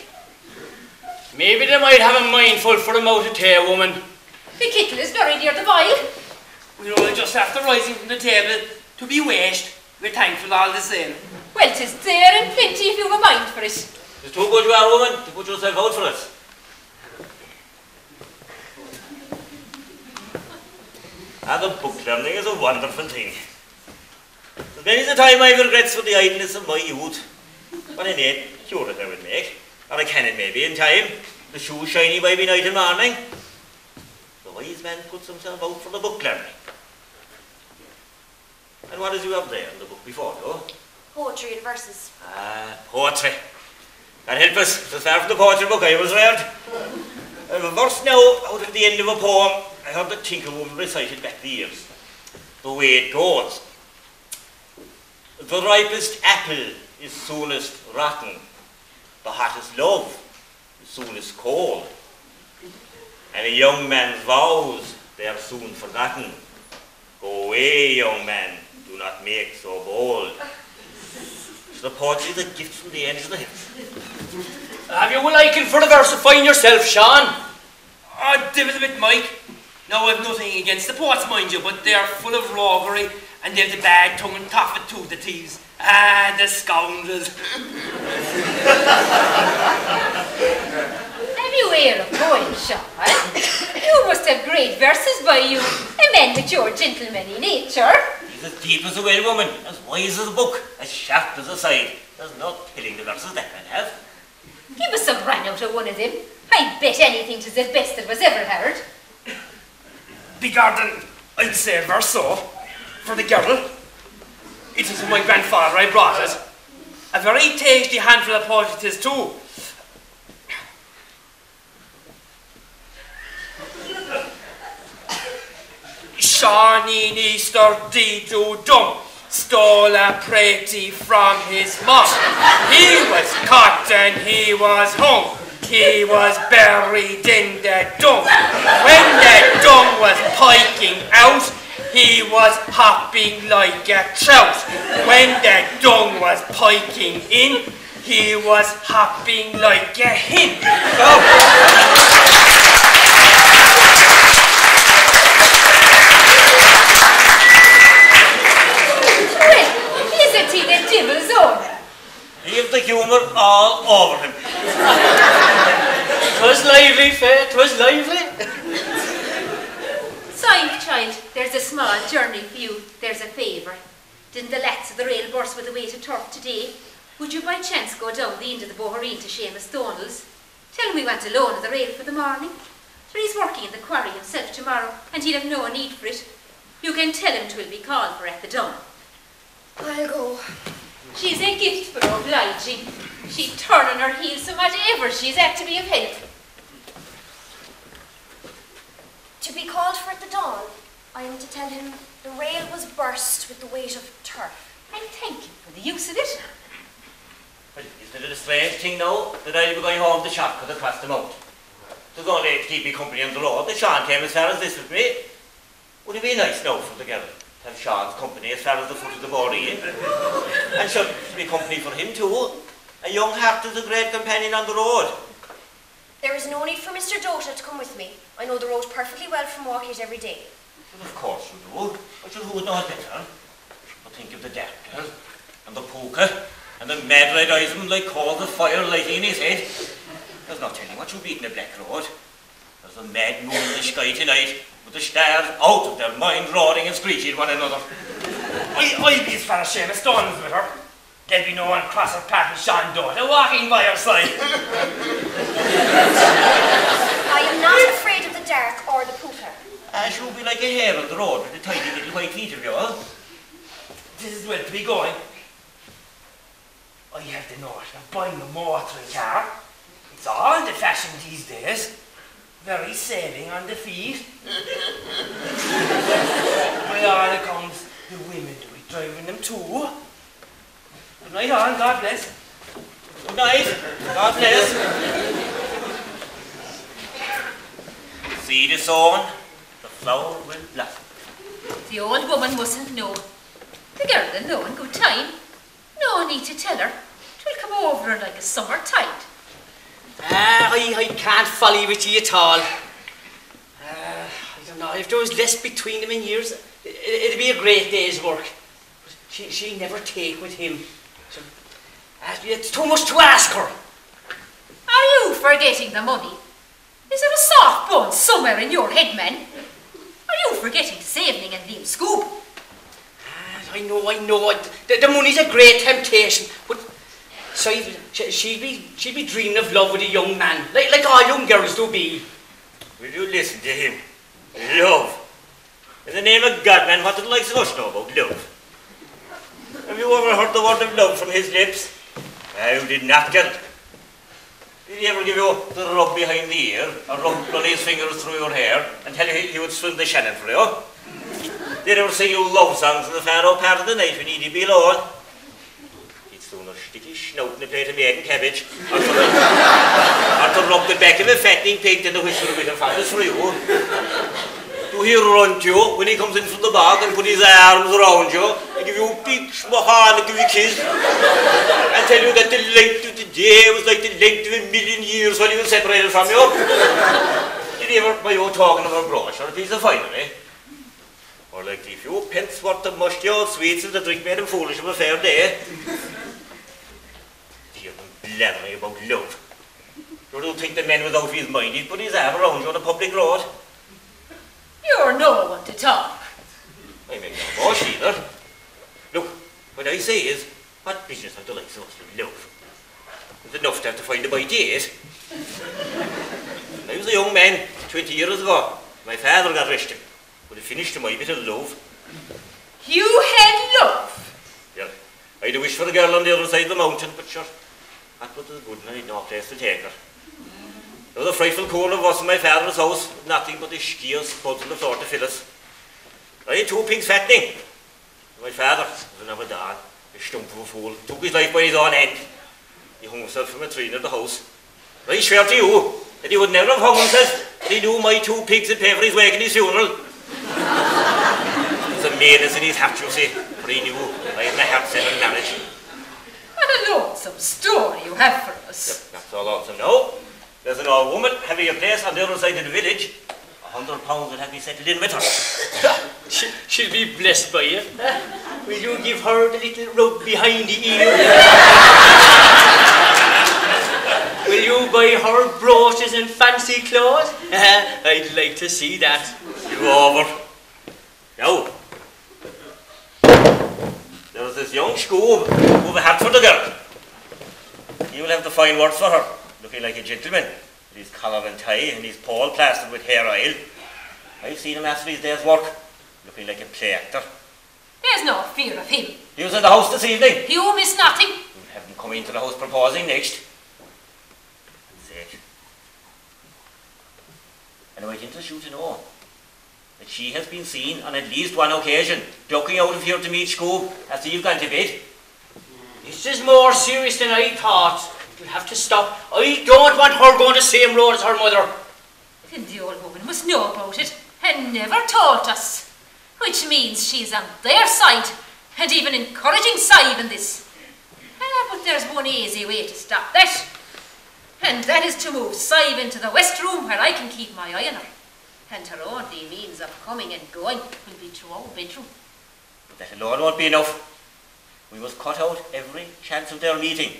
Speaker 5: Maybe they might have a mindful for them out of here, woman.
Speaker 2: The kettle is very near the boil.
Speaker 7: We're only just after rising from the table to be washed. We're thankful all the same.
Speaker 2: Well, 'tis there and plenty if you've a mind for it.
Speaker 4: It's too good you are, woman, to put yourself out for us. And the book learning is a wonderful thing. There's many the time I've regrets for the idleness of my youth. But I need cure it I would make. Or I can it maybe in time. the shoe shiny by night and morning. The wise man puts himself out for the book learning. And what does you have there in the book before you?
Speaker 3: Poetry and verses.
Speaker 4: Ah, poetry. God help us, to start from the poetry book I was read. I have a verse now out of the end of a poem. I heard the tinkerwoman recite it back the years. The way it goes. The ripest apple is soonest rotten. The hottest love is soonest cold. And a young man's vows, they are soon forgotten. Go away, young man, do not make so bold. So the poetry is a gift from the angels of heaven.
Speaker 5: Have you a liking for the versifying yourself, Sean? Oh, devil a bit, Mike. Now, I've nothing against the poets, mind you, but they're full of roguery, and they've the bad tongue and toffet too, the thieves. Ah, the scoundrels.
Speaker 2: Have you ear of poem, Sean? You must have great verses by you, a man with your gentlemanly nature.
Speaker 4: He's as deep as a well woman, as wise as a book, as sharp as a side. There's no telling the verses that man have.
Speaker 2: Give us a run out of one of them. I bet anything 'tis the best that was ever heard.
Speaker 7: Begarden, I'd say a verse so, for the girl. It is from my grandfather I brought it. A very tasty handful of poetry it is too. Shawnee Easter Dee-Doo Dum stole a pretty from his mum. He was caught and he was hung. He was buried in the dung. When the dung was piking out, he was hopping like a trout. When the dung was piking in, he was hopping like a hen.
Speaker 2: Well, isn't he the devil's own?
Speaker 4: Leave the humour all over him.
Speaker 5: 'Twas lively, Faye, 'twas lively.
Speaker 2: Sive, child, there's a small journey for you. There's a favour. Didn't the lads of the rail burst with the weight of turf today? Would you by chance go down the end of the Bohereen to Seamus Donald's? Tell him we want a loan of the rail for the morning. For he's working in the quarry himself tomorrow, and he'll have no need for it. You can tell him 'twill be called for at the dawn.
Speaker 3: I'll go.
Speaker 2: She's a gift for obliging. She'd turn on her heels so much ever she's apt to be of help.
Speaker 3: To be called for at the dawn, I am to tell him the rail was burst with the weight of turf.
Speaker 2: And thank you for the use of it.
Speaker 4: Well, isn't it a strange thing now that I'll be going home to shop because I crossed the moat? There's only to keep me company on the road. The Sean came as far as this with me. Would it be nice now for the girl to have Sean's company as far as the foot of the Bohereen? And should be company for him too. A young heart is a great companion on the road.
Speaker 3: There is no need for Mr. Dota to come with me. I know the road perfectly well from walking it every day.
Speaker 4: Well, of course you do. But you would know it better. But think of the dark girl, and the puka, and the mad red eyes of him like coals of fire lighting in his head. There's no telling what you'll beat in a black road. There's a mad moon in the sky tonight, with the stars out of their mind roaring and screeching at one another.
Speaker 7: I'll be as far as Seamus Donald's with her. There'll be no one cross her path with Sean Dota walking by her side.
Speaker 3: I am not afraid of the dark or the puka.
Speaker 4: She'll be like a hare on the road with the tiny little white feet of yours.
Speaker 7: This is well to be going. I have the notion of buying a motoring car. It's all the fashion these days. Very saving on the feet. By all accounts, the women do be driving them too. Good night all, God bless.
Speaker 4: Good night. God bless. Seed is sown, the flower will blossom.
Speaker 2: The old woman mustn't know. The girl will know in good time. No need to tell her. 'Twill come over her like a summer tide.
Speaker 5: I can't follow with you at all. I don't know, if there was less between them in years, it'd be a great day's work. But she never take with him. So, it's too much to ask her.
Speaker 2: Are you forgetting the money? Is there a soft bone somewhere in your head, man? Are you forgetting this evening and Liam Scoop?
Speaker 5: I know. The money's a great temptation, but Sive, she'd be dreaming of love with a young man, like all young girls do be.
Speaker 4: Will you listen to him? Love. In the name of God, man, what do the likes of us know about love? Have you ever heard the word of love from his lips? You did not get it. Did he ever give you the rub behind the ear, or run his fingers through your hair, and tell you he would swim the Shannon for you? Did he ever sing you love songs in the far out part of the night when he'd be alone? He'd sooner stick his snout in a plate of meat and cabbage, or to rub the back of a fattening pig than to whisper a bit of fondness for you. Do he run to you when he comes in from the bog and put his arms around you and give you a big schmahan and give you a kiss and tell you that the length of the day was like the length of 1,000,000 years while he was separated from you? Did he ever buy you talking of a brush or a piece of finery? Or like the few pence worth of musty old sweets and the drink made him foolish of a fair day? Hear them blathering about love. You don't think the man was out of his mind, he'd put his arm around you on a public road?
Speaker 2: You're no one to talk.
Speaker 4: I make no bosh either. Look, what I say is, what business have the likes of us with love? It's enough to have to find a by date. I was a young man 20 years ago. My father got arrested, but he finished my bit of love.
Speaker 2: You had love?
Speaker 4: Yeah, I had a wish for a girl on the other side of the mountain, but sure, that was good and I had no place to take her. There was a frightful corner of us in my father's house, with nothing but the skiers spuds on the floor to fill us. I had 2 pigs fattening. My father was another dog, a stump of a fool, took his life by his own hand. He hung himself from a tree near the house. I swear to you that he would never have hung himself if he knew my 2 pigs would pay for his wake and his funeral. There was a meanness in his hat, you see, for he knew I had my heart set on marriage.
Speaker 2: What a lonesome story you have for us.
Speaker 4: Yep, that's all lonesome now. There's an old woman having a place on the other side of the village. £100 would have me settled in with her.
Speaker 5: She'll be blessed by you. Will you give her the little rub behind the ear? Will you buy her brooches and fancy clothes? I'd like to see that.
Speaker 4: You over. Now, there was this young scoob who had for the girl. He will have the fine words for her, looking like a gentleman, with his collar and tie and his pole plastered with hair oil. I've seen him after his day's work, looking like a play actor.
Speaker 2: There's no fear of him.
Speaker 4: He was in the house this evening.
Speaker 2: You miss nothing.
Speaker 4: We'll have him come into the house proposing next. That's it. And I went into the shoe to know that she has been seen on at least 1 occasion ducking out of here to meet Scoob after you've gone to bed.
Speaker 5: This is more serious than I thought. You'll have to stop. I don't want her going the same road as her mother.
Speaker 2: Then the old woman must know about it and never told us. Which means she's on their side and even encouraging Sive in this. But there's one easy way to stop that. And that is to move Sive into the west room where I can keep my eye on her. And her only means of coming and going will be through our bedroom.
Speaker 4: But that alone won't be enough. We must cut out every chance of their meeting.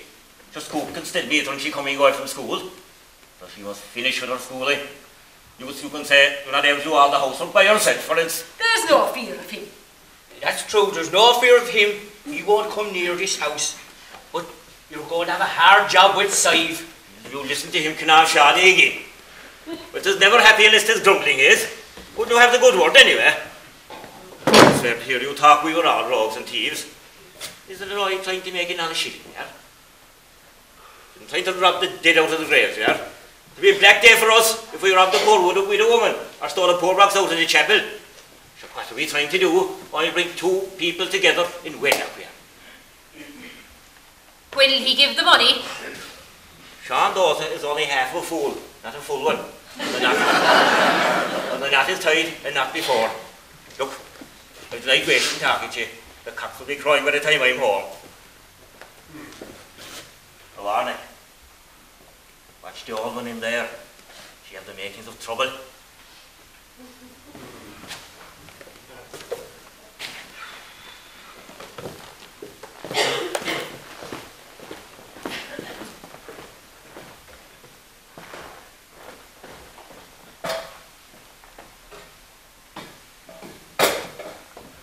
Speaker 4: Just Scoob can still meet her when she coming away from school. So she must finish with her schooling. You can say you're not able to do all the housework by yourself, for instance.
Speaker 2: There's no fear of him.
Speaker 5: That's true, there's no fear of him. He won't come near this house. But you're going to have a hard job with Sive.
Speaker 4: You listen to him, Canal Shadi again. But there's never happy unless there's grumbling is. Wouldn't you have the good word anyway? I swear to hear you talk, we were all rogues and thieves. Isn't it right trying to make another shilling, yeah? I'm trying to rob the dead out of the graves, yeah? It'll be a black day for us if we rob the poor widow woman or stole a poor box out of the chapel. So what are we trying to do? Only bring 2 people together in wedlock here.
Speaker 2: Will he give the money?
Speaker 4: Sean Dawson is only half a fool, not a full one. And the knot is tied and not before. Look, I'd like wasting talking to you. The cock will be crying by the time I'm home. Go on, eh? Watch the old one in there. She has the makings of trouble.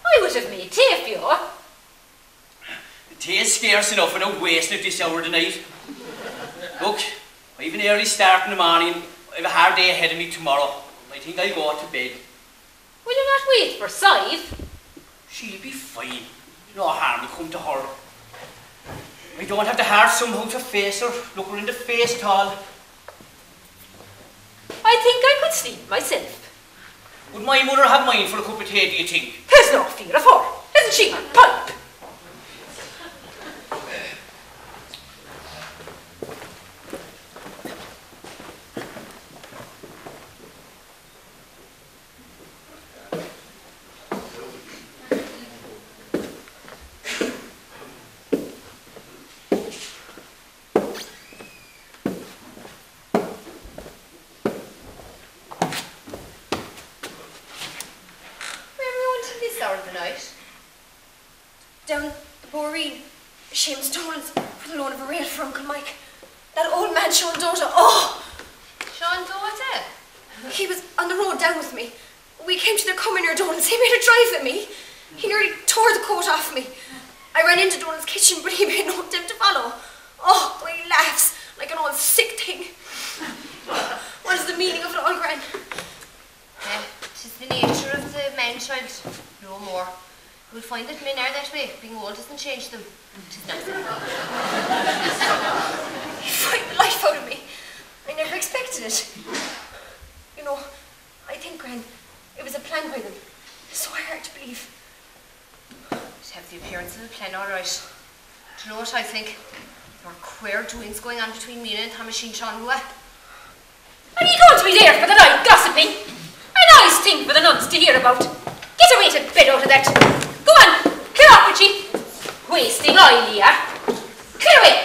Speaker 2: I would have made tea for you.
Speaker 5: Tea is scarce enough without wasting it this hour of the night. Look, I have an early start in the morning. I have a hard day ahead of me tomorrow. I think I'll go to bed.
Speaker 2: Will you not wait for Sive?
Speaker 5: She'll be fine. No harm will come to her. I don't have the heart somehow to face her, look her in the face at all.
Speaker 2: I think I could sleep myself.
Speaker 5: Would my mother have mine for a cup of tea, do you think?
Speaker 2: There's no fear of her. Isn't she my pipe?
Speaker 3: Down the Boreen, Seamus Dolan's for the loan of a rail for Uncle Mike. That old man, Sean Dota, oh!
Speaker 2: Sean Dota?
Speaker 3: He was on the road down with me. We came to the Cumbernaire Dolan's. He made a drive at me. He nearly tore the coat off me. I ran into Dolan's kitchen, but he made no attempt to follow. Oh, he laughs like an old sick thing. What is the meaning of it all, Gran?
Speaker 2: Tis the nature of the man-child, no more. You'll find that men are that way. Being old doesn't change them. Tis nothing.
Speaker 3: He frightened the life out of me. I never expected it. You know, I think, Gran, it was a plan by them. It's so hard to believe.
Speaker 2: It have the appearance of a plan, all right. Do you know what I think? There are queer doings going on between me and Thomasine Sean Rua.
Speaker 8: Are you going to be there for the night gossiping? A nice thing for the nuns to hear about. Get away to bed out of that. Go on, clear off with ye. Wasting oil, ye are. Clear away.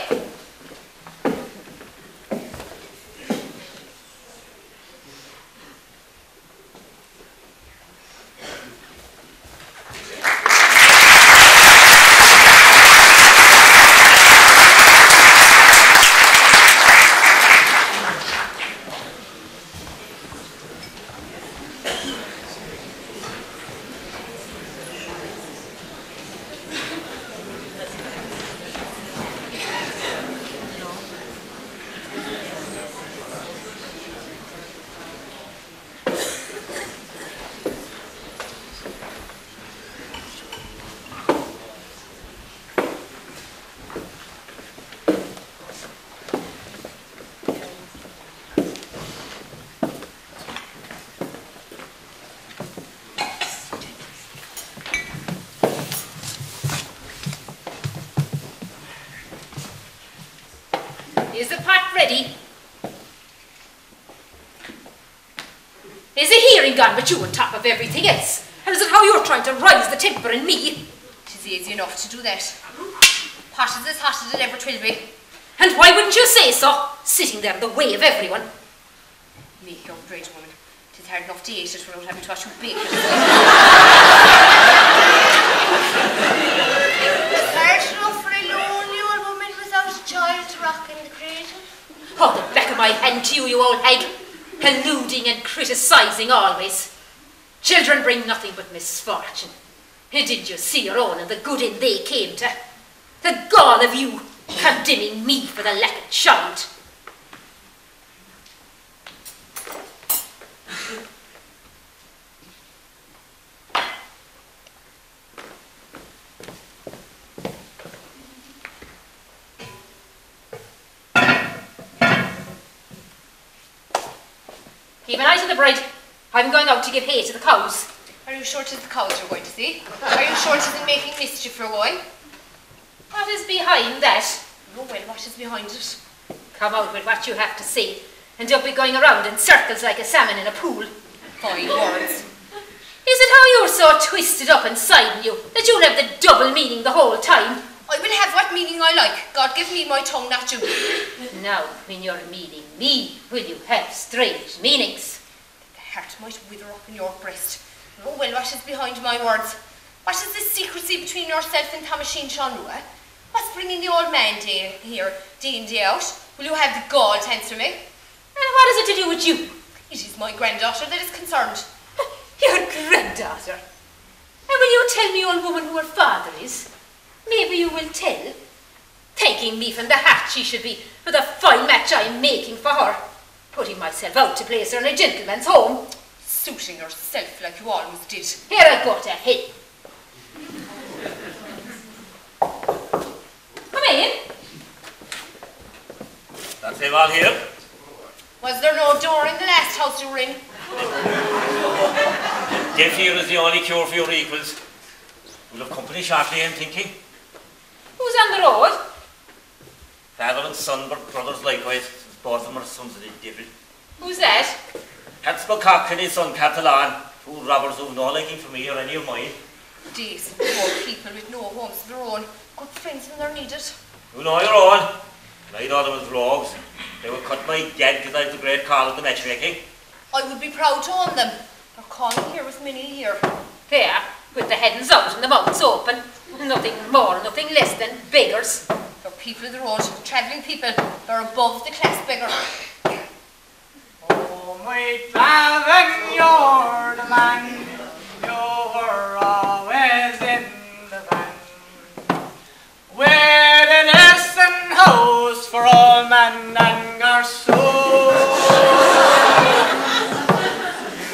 Speaker 8: Is the pot ready? Is the hearing gone with you on top of everything else? And is it how you're trying to rise the temper in me?
Speaker 2: Tis easy enough to do that. Pot is as hot as it ever will be.
Speaker 8: And why wouldn't you say so, sitting there in the way of everyone?
Speaker 2: Me, young great woman. Tis hard enough to eat it without having to watch you bake it. It's hard enough for a lonely old woman without a child to rock in the cradle.
Speaker 8: Oh, the back of my hand to you, you old hag. Colluding and criticising always. Children bring nothing but misfortune. And did you see your own and the good end they came to? The gall of you condemning me for the lack of child. Keep an eye to the bride. I'm going out to give hay to the cows.
Speaker 2: Are you sure 'tis the cows you're going to see? Are you sure 'tis in making mischief you're going?
Speaker 8: What is behind that?
Speaker 2: Oh, well, what is behind it?
Speaker 8: Come out with what you have to say, and don't be going around in circles like a salmon in a pool.
Speaker 2: Fine words.
Speaker 8: Is it how you're so twisted up inside you that you'll have the double meaning the whole time?
Speaker 2: I will have what meaning I like. God give me my tongue, not you.
Speaker 8: Now, when you're meaning me, will you have strange meanings?
Speaker 2: The heart might wither up in your breast. Oh, well, what is behind my words? What is the secrecy between yourself and Thomasine Sean Rua? What's bringing the old man here day in, day out? Will you have the gall to answer me?
Speaker 8: And what is it to do with you?
Speaker 2: It is my granddaughter that is concerned.
Speaker 8: Your granddaughter? And will you tell me, old woman, who her father is? Maybe you will tell. taking me from the hat she should be for the fine match I'm making for her. Putting myself out to place her in a gentleman's home.
Speaker 2: Suiting yourself like you always did.
Speaker 8: Here I go to hell. Come in.
Speaker 4: That's him all here.
Speaker 2: Was there no door in the last house you were in?
Speaker 4: Deaf ear is the only cure for your equals. We'll have company shortly, I'm thinking.
Speaker 8: Who's on the road?
Speaker 4: Father and son, but brothers likewise. Both of them are sons of the devil.
Speaker 8: Who's that?
Speaker 4: That's Cock and his son Catalan. Two robbers who've no liking for me or any of mine.
Speaker 2: Decent poor people with no homes of their own. Good friends when they're needed.
Speaker 4: You know your own. I thought them was rogues. They would cut my gag because I have the great call of the matchmaking.
Speaker 2: I would be proud to own them. They're calling here with many a year.
Speaker 8: There, with the headings out and the mouths open. Nothing more, nothing less than beggars.
Speaker 2: They're people of the road, travelling people. They're above the class beggar.
Speaker 5: Oh, my Gavin, you're the man. You were always in the van. Where the nursing house for all man and garçon.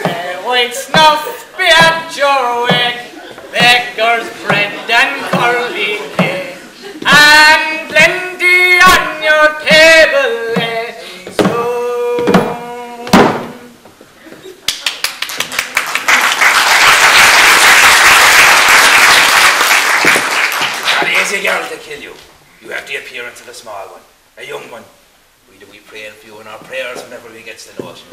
Speaker 5: The white snuff be at your wake, beggars bread and curly cake, and plenty on your table letting soon.
Speaker 6: An easy girl to kill you. You have the appearance of a small one, a young one. We praying for you in our prayers whenever we gets the notion.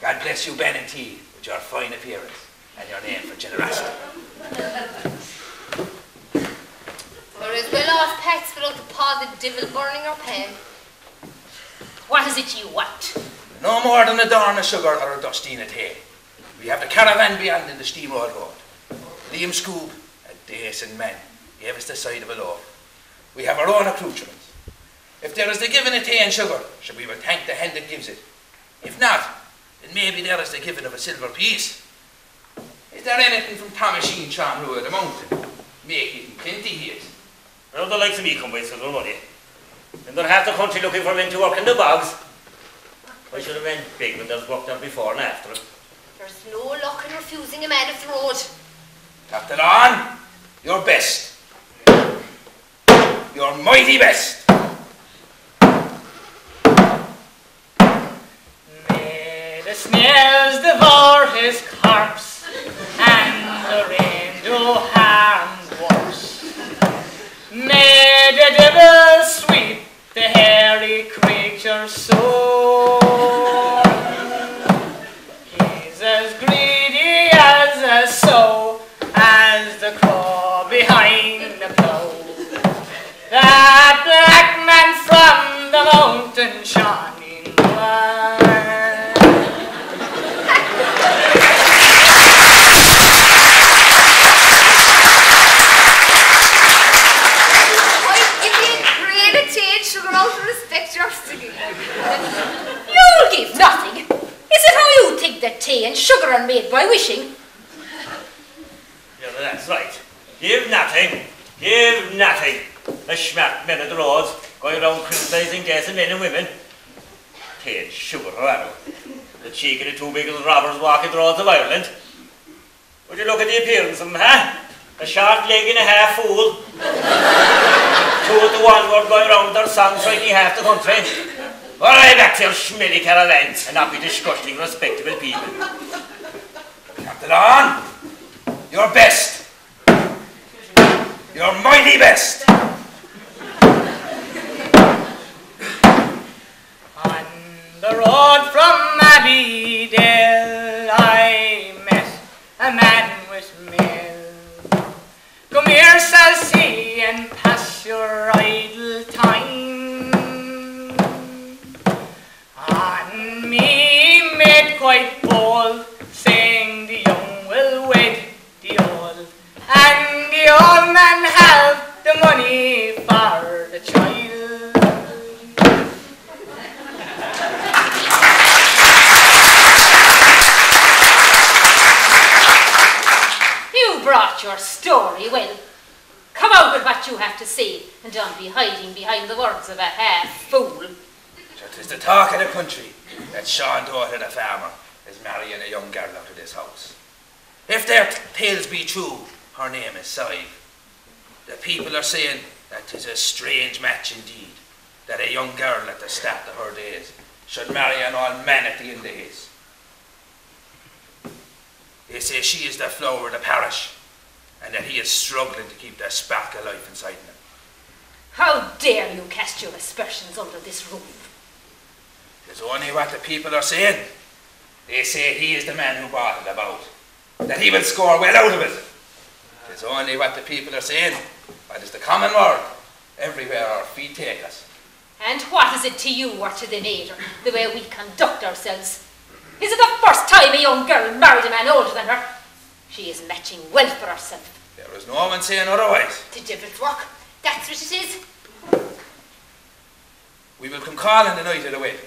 Speaker 6: God bless you, Ben and T, with your fine appearance and your name for generosity.
Speaker 2: There is well off pets without the paw of the devil burning our pen.
Speaker 8: What is it you want?
Speaker 6: No more than a darn of sugar or a dustine of hay. We have the caravan beyond in the steamroll road. Liam Scoob, a decent man, gave us the side of a loaf. We have our own accoutrements. If there is the giving of tea and sugar, we will thank the hand that gives it. If not, then maybe there is the giving of a silver piece. Is there anything from Thomasine Sean Rua the mountain? Make it in plenty here.
Speaker 4: None of the likes of me come by silver money. And they're half the country looking for men to work in the bogs. I should have been big when there's work there before and after.
Speaker 2: There's no luck in refusing a man of the road.
Speaker 6: Captain on, your best. Your mighty best.
Speaker 5: May the snails devour his corpse, and the rain do harm worse. May the devil sweep the hairy creature soul. He's as greedy as a sow, as the crow behind the plough. That black man from the mountain shining bright.
Speaker 2: I'd give you a great attention sugar out to respect your singing.
Speaker 8: You'll give nothing. Is it how you think that tea and sugar are made by wishing?
Speaker 4: Yeah, that's right. Give nothing. Give nothing. The schmack men of the roads going around criticising decent men and women. Tea and sugar, however. The cheek of the two biggest robbers walking the roads of Ireland. Would you look at the appearance of them, huh? A short leg and a half fool. Two at the one word going around with their songs frightening half the country. All right, back to your schmelly caravans and not be disgusting, respectable people.
Speaker 6: Captain on, your best. Your mighty best.
Speaker 5: On the road from Abbeydale, I met a man with mill. Come here, says he, and pass your idle time. On me made quite bold, saying the young will wed the old, and the old man have the money for the child.
Speaker 8: You brought your story well. Come out with what you have to say, And don't be hiding behind the words of a half-fool.
Speaker 7: It is the talk of the country that Sean daughter the farmer is marrying a young girl out of this house. If their tales be true, her name is Sive. The people are saying that 'tis a strange match indeed, that a young girl at the start of her days should marry an old man at the end of his. They say she is the flower of the parish, and that he is struggling to keep the spark of life inside him.
Speaker 8: How dare you cast your aspersions under this roof?
Speaker 7: It's only what the people are saying. They say he is the man who brought it about, that he will score well out of it. It's only what the people are saying. That is the common word, everywhere our feet take us.
Speaker 8: And what is it to you or to the mater, the way we conduct ourselves? Is it the first time a young girl married a man older than her? She is matching well for herself.
Speaker 7: There is no one saying otherwise.
Speaker 8: The devil's work, that's what it is.
Speaker 7: We will come calling the night of the wedding.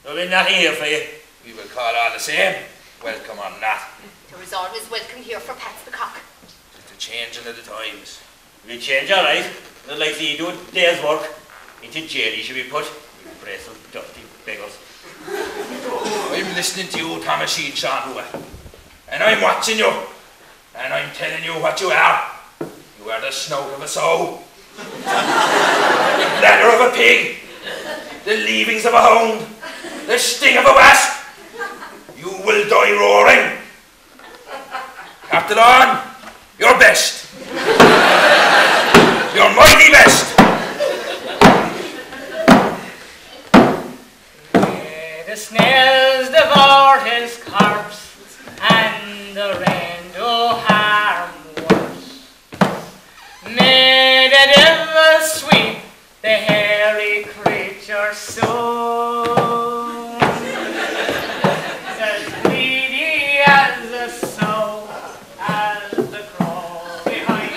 Speaker 4: There'll be nothing here for you.
Speaker 7: We will call all the same, welcome or not.
Speaker 2: There is always welcome here for Pats the cock.
Speaker 7: It's the changing of the times.
Speaker 4: We change all right. Not like you do a day's work. Into jail he should be put. You brace of dirty beggars.
Speaker 7: I'm listening to you, Thomasine Sean Rua, and I'm watching you, and I'm telling you what you are. You are the snout of a sow, the bladder of a pig, the leavings of a hound, the sting of a wasp. You will die roaring. Captain on, your best. Your mighty best.
Speaker 5: The snails devour his corpse, and the rain do harm worse. May the devil sweep the hairy creature soon, as greedy as the sow, as the crow behind.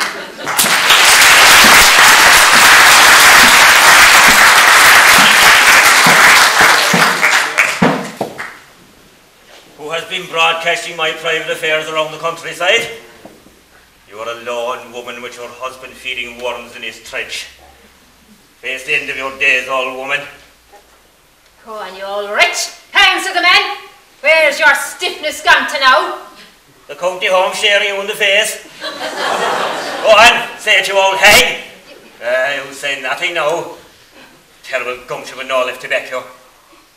Speaker 4: Who has been broadcasting my private affairs around the countryside? You are a lone woman with your husband feeding worms in his trench. Face the end of your days, old woman.
Speaker 8: Go on, you old wretch. Answer the man. Where's your stiffness gone to now?
Speaker 4: The county home staring you in the face. Go on, say it, you old hag. You'll say nothing now. Terrible gumption with no left to back you.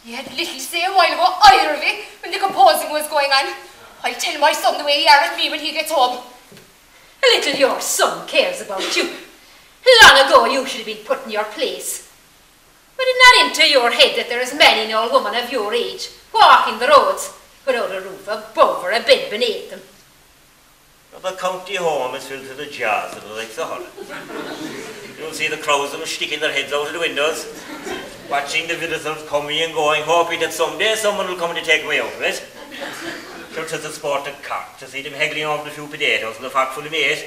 Speaker 2: You had little to say a while ago, either of you, when the composing was going on. I'll tell my son the way he are at me when he gets home.
Speaker 8: A little your son cares about you. Long ago you should have been put in your place. But it not into your head that there is many an old woman of your age walking the roads without a roof above or a bed beneath them.
Speaker 4: The county home is filled to the jaws of the likes of her. You'll see the crowds of them sticking their heads out of the windows, watching the visitors coming and going, hoping that someday someone will come to take me out of it. Sure, 'tis a sport of cock to see them haggling over the few potatoes and the pot full of meat.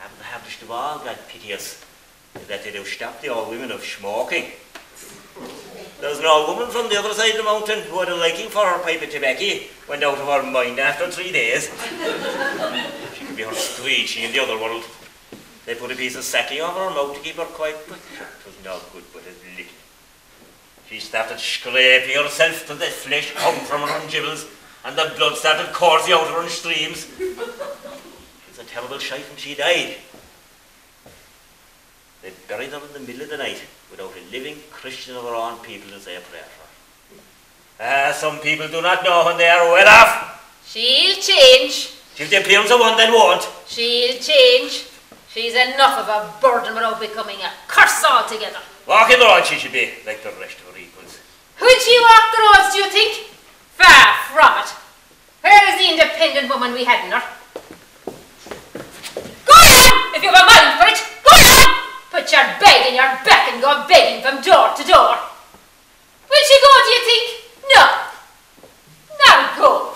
Speaker 4: And the hardest of all, God pity us, is that they do stop the old women of smoking. There's an old woman from the other side of the mountain who had a liking for her pipe of tobacco, went out of her mind after 3 days. She could be her screechy in the other world. They put a piece of sacking over her mouth to keep her quiet, but sure, it was no good but a lick. She started scraping herself till the flesh hung from her gibbles, and the blood started coursing out of her in streams. It was a terrible sight when she died. They buried her in the middle of the night without a living Christian of her own people to say a prayer for her. Some people do not know when they are well off.
Speaker 8: She'll change.
Speaker 4: She's the appearance of one that won't.
Speaker 8: She'll change. She's enough of a burden without becoming a curse altogether.
Speaker 4: Walking the road she should be, like the rest of her equals.
Speaker 8: Will she walk the roads, do you think? Far from it. Where is the independent woman we had in her? Go on, if you have a mind for it. Go on! Put your bag in your back and go begging from door to door. Will she go, do you think? No. Not go.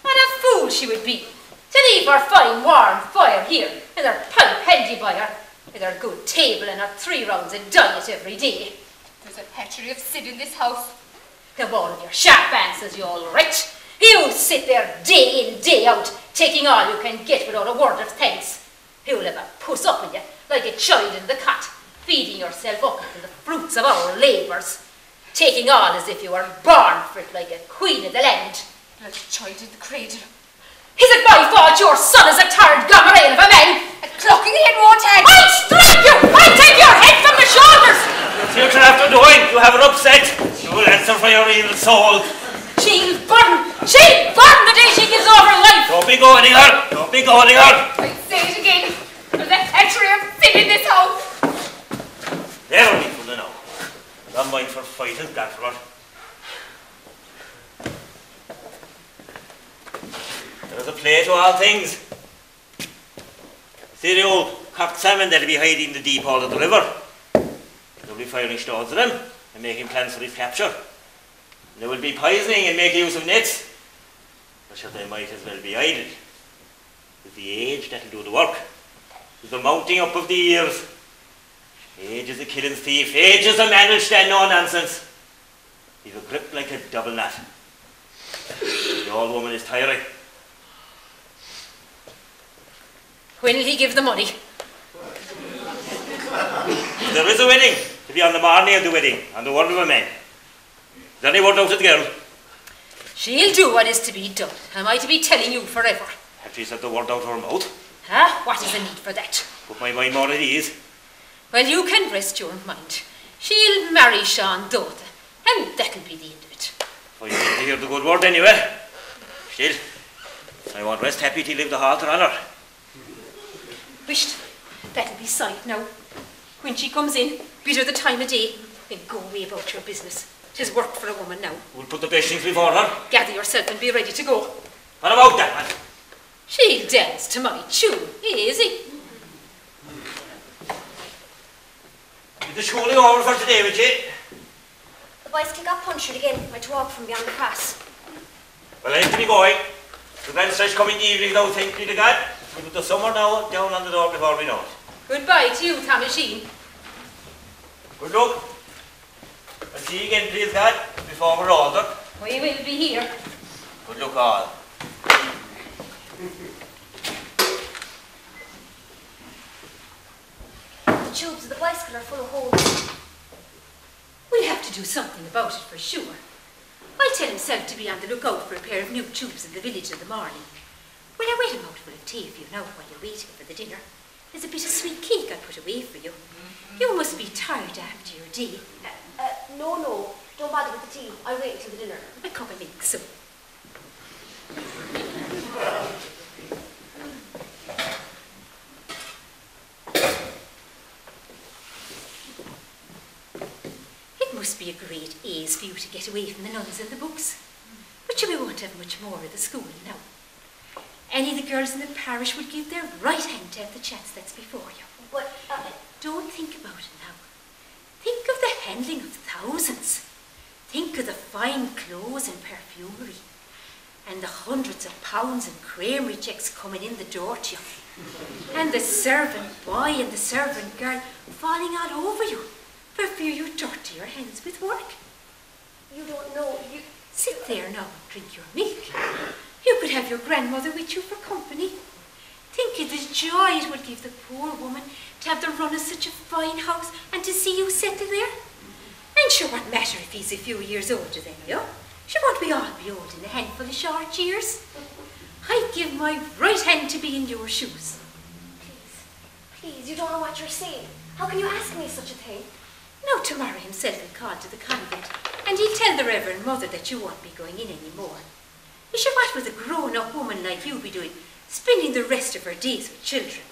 Speaker 8: What a fool she would be to leave her fine warm fire here and her pipe handy by her, with her good table and her 3 rounds of diet every day.
Speaker 2: There's a hatchery of sin in this house.
Speaker 8: Have all of your sharp answers, you all rich. You sit there day in, day out, taking all you can get without a word of thanks. Who'll ever puss up with you like a child in the cot, feeding yourself up on the fruits of our labours, taking all as if you were born for it like a queen of the land.
Speaker 2: Like a child in the cradle.
Speaker 8: Is it my fault your son is a tired gomerel of a man?
Speaker 2: A clucking head won't hang.
Speaker 8: I'll strike you! I'll take your head from the shoulders!
Speaker 4: What you after doing? You have her upset. You will answer for your evil soul.
Speaker 8: She'll burn the day she gives over her life!
Speaker 4: Don't be goading her. Don't be goading her.
Speaker 2: I say it again. There's a hatchery of sin in this house.
Speaker 4: Never be full enough. Not mind for fighting, that for it. There's a play to all things. See the old cocked salmon that'll be hiding in the deep hole of the river. They'll be firing stones at him and making plans for his capture. And there will be poisoning and making use of nets. But sure, they might as well be idle. It's the age that'll do the work. It's the mounting up of the years. Age is a killing thief. Age is a man who'll stand no nonsense. He's a grip like a double knot. The old woman is tiring.
Speaker 8: When will he give the money?
Speaker 4: There is a wedding to be on the morning of the wedding, on the word of a man. Is there any word out of the girl?
Speaker 8: She'll do what is to be done. Am I to be telling you forever?
Speaker 4: Have she said the word out of her mouth?
Speaker 8: Huh? What is the need for that?
Speaker 4: Put my mind more at ease.
Speaker 8: Well, you can rest your mind. She'll marry Sean daughter, and that'll be the end of it.
Speaker 4: I need to hear the good word anyway. Still, I won't rest happy to leave the halter on her.
Speaker 8: Wisht, that'll be Sive now. When she comes in, bid her the time of day, then go away about your business. 'Tis work for a woman now.
Speaker 4: We'll put the best things before her.
Speaker 8: Gather yourself and be ready to go.
Speaker 4: What about that, man?
Speaker 8: She'll dance to my tune, easy.
Speaker 4: Is the schooling over for today, will she?
Speaker 3: The bicycle got punctured again. I walk from beyond the cross.
Speaker 4: Well, I need to be going. The grand stretch coming the evening now, thank be to God. We'll put the summer now down on the door before we know it.
Speaker 8: Goodbye to you, Tommy Sheen.
Speaker 4: Good luck. I'll see you again, please God, before we're older.
Speaker 8: We will be here.
Speaker 4: Good luck all.
Speaker 3: The tubes of the bicycle are full of holes.
Speaker 8: We'll have to do something about it for sure. I'll tell himself to be on the lookout for a pair of new tubes in the village in the morning. Will I wet a mouthful of tea for you now while you're waiting for the dinner? There's a bit of sweet cake I put away for you. You must be tired after your day.
Speaker 3: No. Don't bother with the tea. I'll wait until the dinner.
Speaker 8: A cup of milk, so. It must be a great ace for you to get away from the nuns and the books. But we won't have much more of the schooling now. Any of the girls in the parish would give their right hand to have the chance that's before you.
Speaker 3: But,
Speaker 8: Don't think about it now. Think of the handling of thousands. Think of the fine clothes and perfumery. And the hundreds of pounds in creamery checks coming in the door to you. And the servant boy and the servant girl falling all over you for fear you dirty your hands with work.
Speaker 3: you don't know.
Speaker 8: Sit there now and drink your milk. You could have your grandmother with you for company. Think of the joy it would give the poor woman to have the run of such a fine house and to see you settle there. And sure, what matter if he's a few years older than you? Sure, won't we all be old in a handful of short years? I'd give my right hand to be in your shoes.
Speaker 3: Please, you don't know what you're saying. How can you ask me such a thing?
Speaker 8: Now tomorrow himself will call to the convent, and he'll tell the Reverend Mother that you won't be going in any more. Sure, what would a grown-up woman like you be doing, spending the rest of her days with children?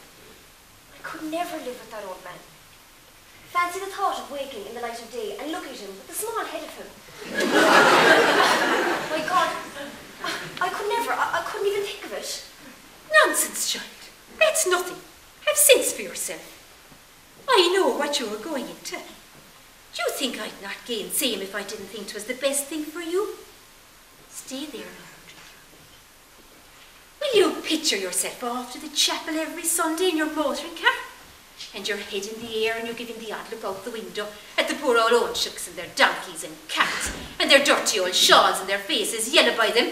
Speaker 3: I could never live with that old man. Fancy the thought of waking in the light of day and look at him with the small head of him. My God, I could never, I couldn't even think of it.
Speaker 8: Nonsense, child. That's nothing. Have sense for yourself. I know what you are going into. Do you think I'd not gainsay him if I didn't think 'twas the best thing for you? Stay there now. Will you picture yourself off to the chapel every Sunday in your motoring car? And your head in the air and you're giving the odd look out the window at the poor old ownshooks and their donkeys and cats and their dirty old shawls and their faces yellow by them?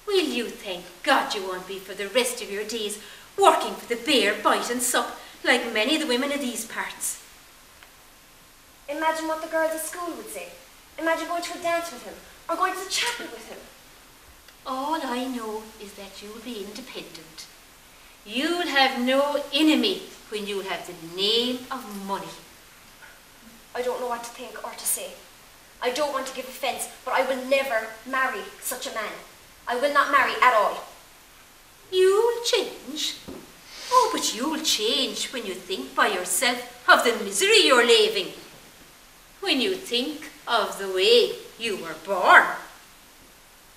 Speaker 8: Will you thank God you won't be for the rest of your days working for the bare bite and sup like many of the women of these parts.
Speaker 3: Imagine what the girls at school would say. Imagine going to a dance with him, or going to the chapel with him.
Speaker 8: All I know is that you'll be independent. You'll have no enemy when you have the name of money.
Speaker 3: I don't know what to think or to say. I don't want to give offence, but I will never marry such a man. I will not marry at all.
Speaker 8: You'll change. Oh, but you'll change when you think by yourself of the misery you're living. When you think of the way you were born.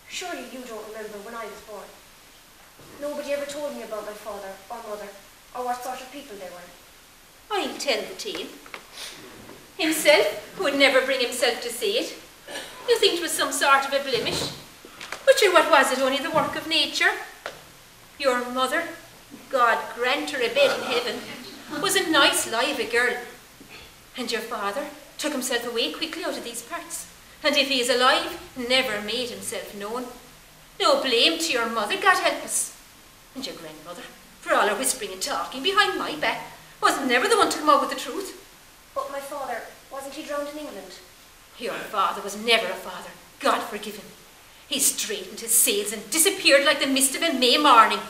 Speaker 3: Surely you don't remember when I was born. Nobody ever told me about my father or mother, or what sort of people they were.
Speaker 8: I'll tell the tale. Himself would never bring himself to say it. You think it was some sort of a blemish. But sure, what was it? Only the work of nature. Your mother, God grant her a bed in heaven, was a nice lively girl. And your father took himself away quickly out of these parts. And if he is alive, never made himself known. No blame to your mother, God help us. And your grandmother, for all her whispering and talking behind my back, was never the one to come out with the truth.
Speaker 3: But my father, wasn't he drowned in England?
Speaker 8: Your father was never a father, God forgive him. He straightened his sails and disappeared like the mist of a May morning.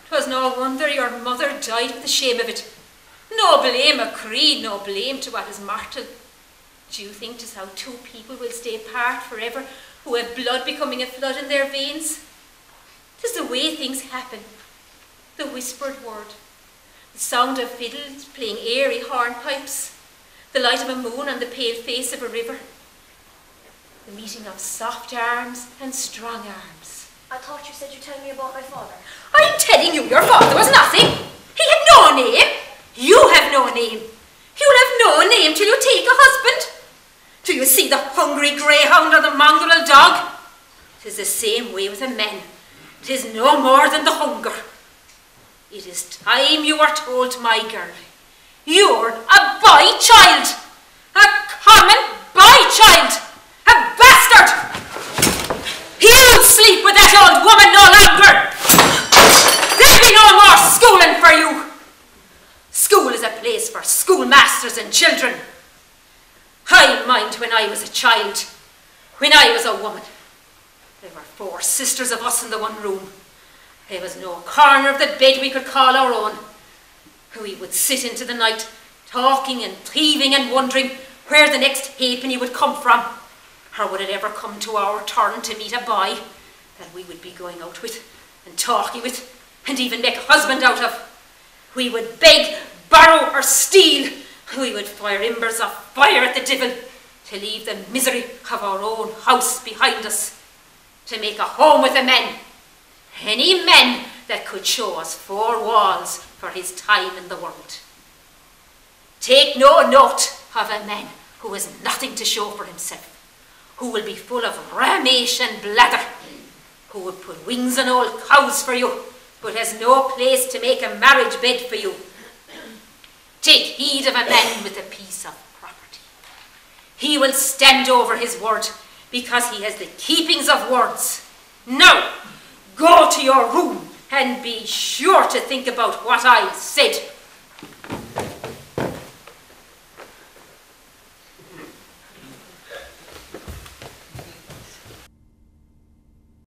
Speaker 8: 'Twas no wonder your mother died with the shame of it. No blame a creed, no blame to what is mortal. Do you think 'tis how two people will stay apart forever who have blood becoming a flood in their veins? 'Tis the way things happen. The whispered word, the sound of fiddles playing airy hornpipes, the light of a moon on the pale face of a river, the meeting of soft arms and strong arms.
Speaker 3: I thought you said you'd tell me about my father.
Speaker 8: I'm telling you, your father was nothing. He had no name. You have no name. You'll have no name till you take a husband. Do you see the hungry greyhound or the mongrel dog? 'Tis the same way with a man. 'Tis no more than the hunger. It is time you were told, my girl, you're a boy child, a common boy child, a bastard. He'll sleep with that old woman no longer. There'll be no more schooling for you. School is a place for schoolmasters and children. I mind when I was a child, when I was a woman. There were 4 sisters of us in the one room. There was no corner of the bed we could call our own. We would sit into the night, talking and thieving and wondering where the next halfpenny would come from. Or would it ever come to our turn to meet a boy that we would be going out with and talking with and even make a husband out of? We would beg, borrow or steal. We would fire embers of fire at the devil to leave the misery of our own house behind us, to make a home with a man, any man that could show us 4 walls for his time in the world. Take no note of a man who has nothing to show for himself, who will be full of ramish and blather, who would put wings on old cows for you, but has no place to make a marriage bed for you. Take heed of a man with a piece of property. He will stand over his word because he has the keepings of words. Now, go to your room and be sure to think about what I said.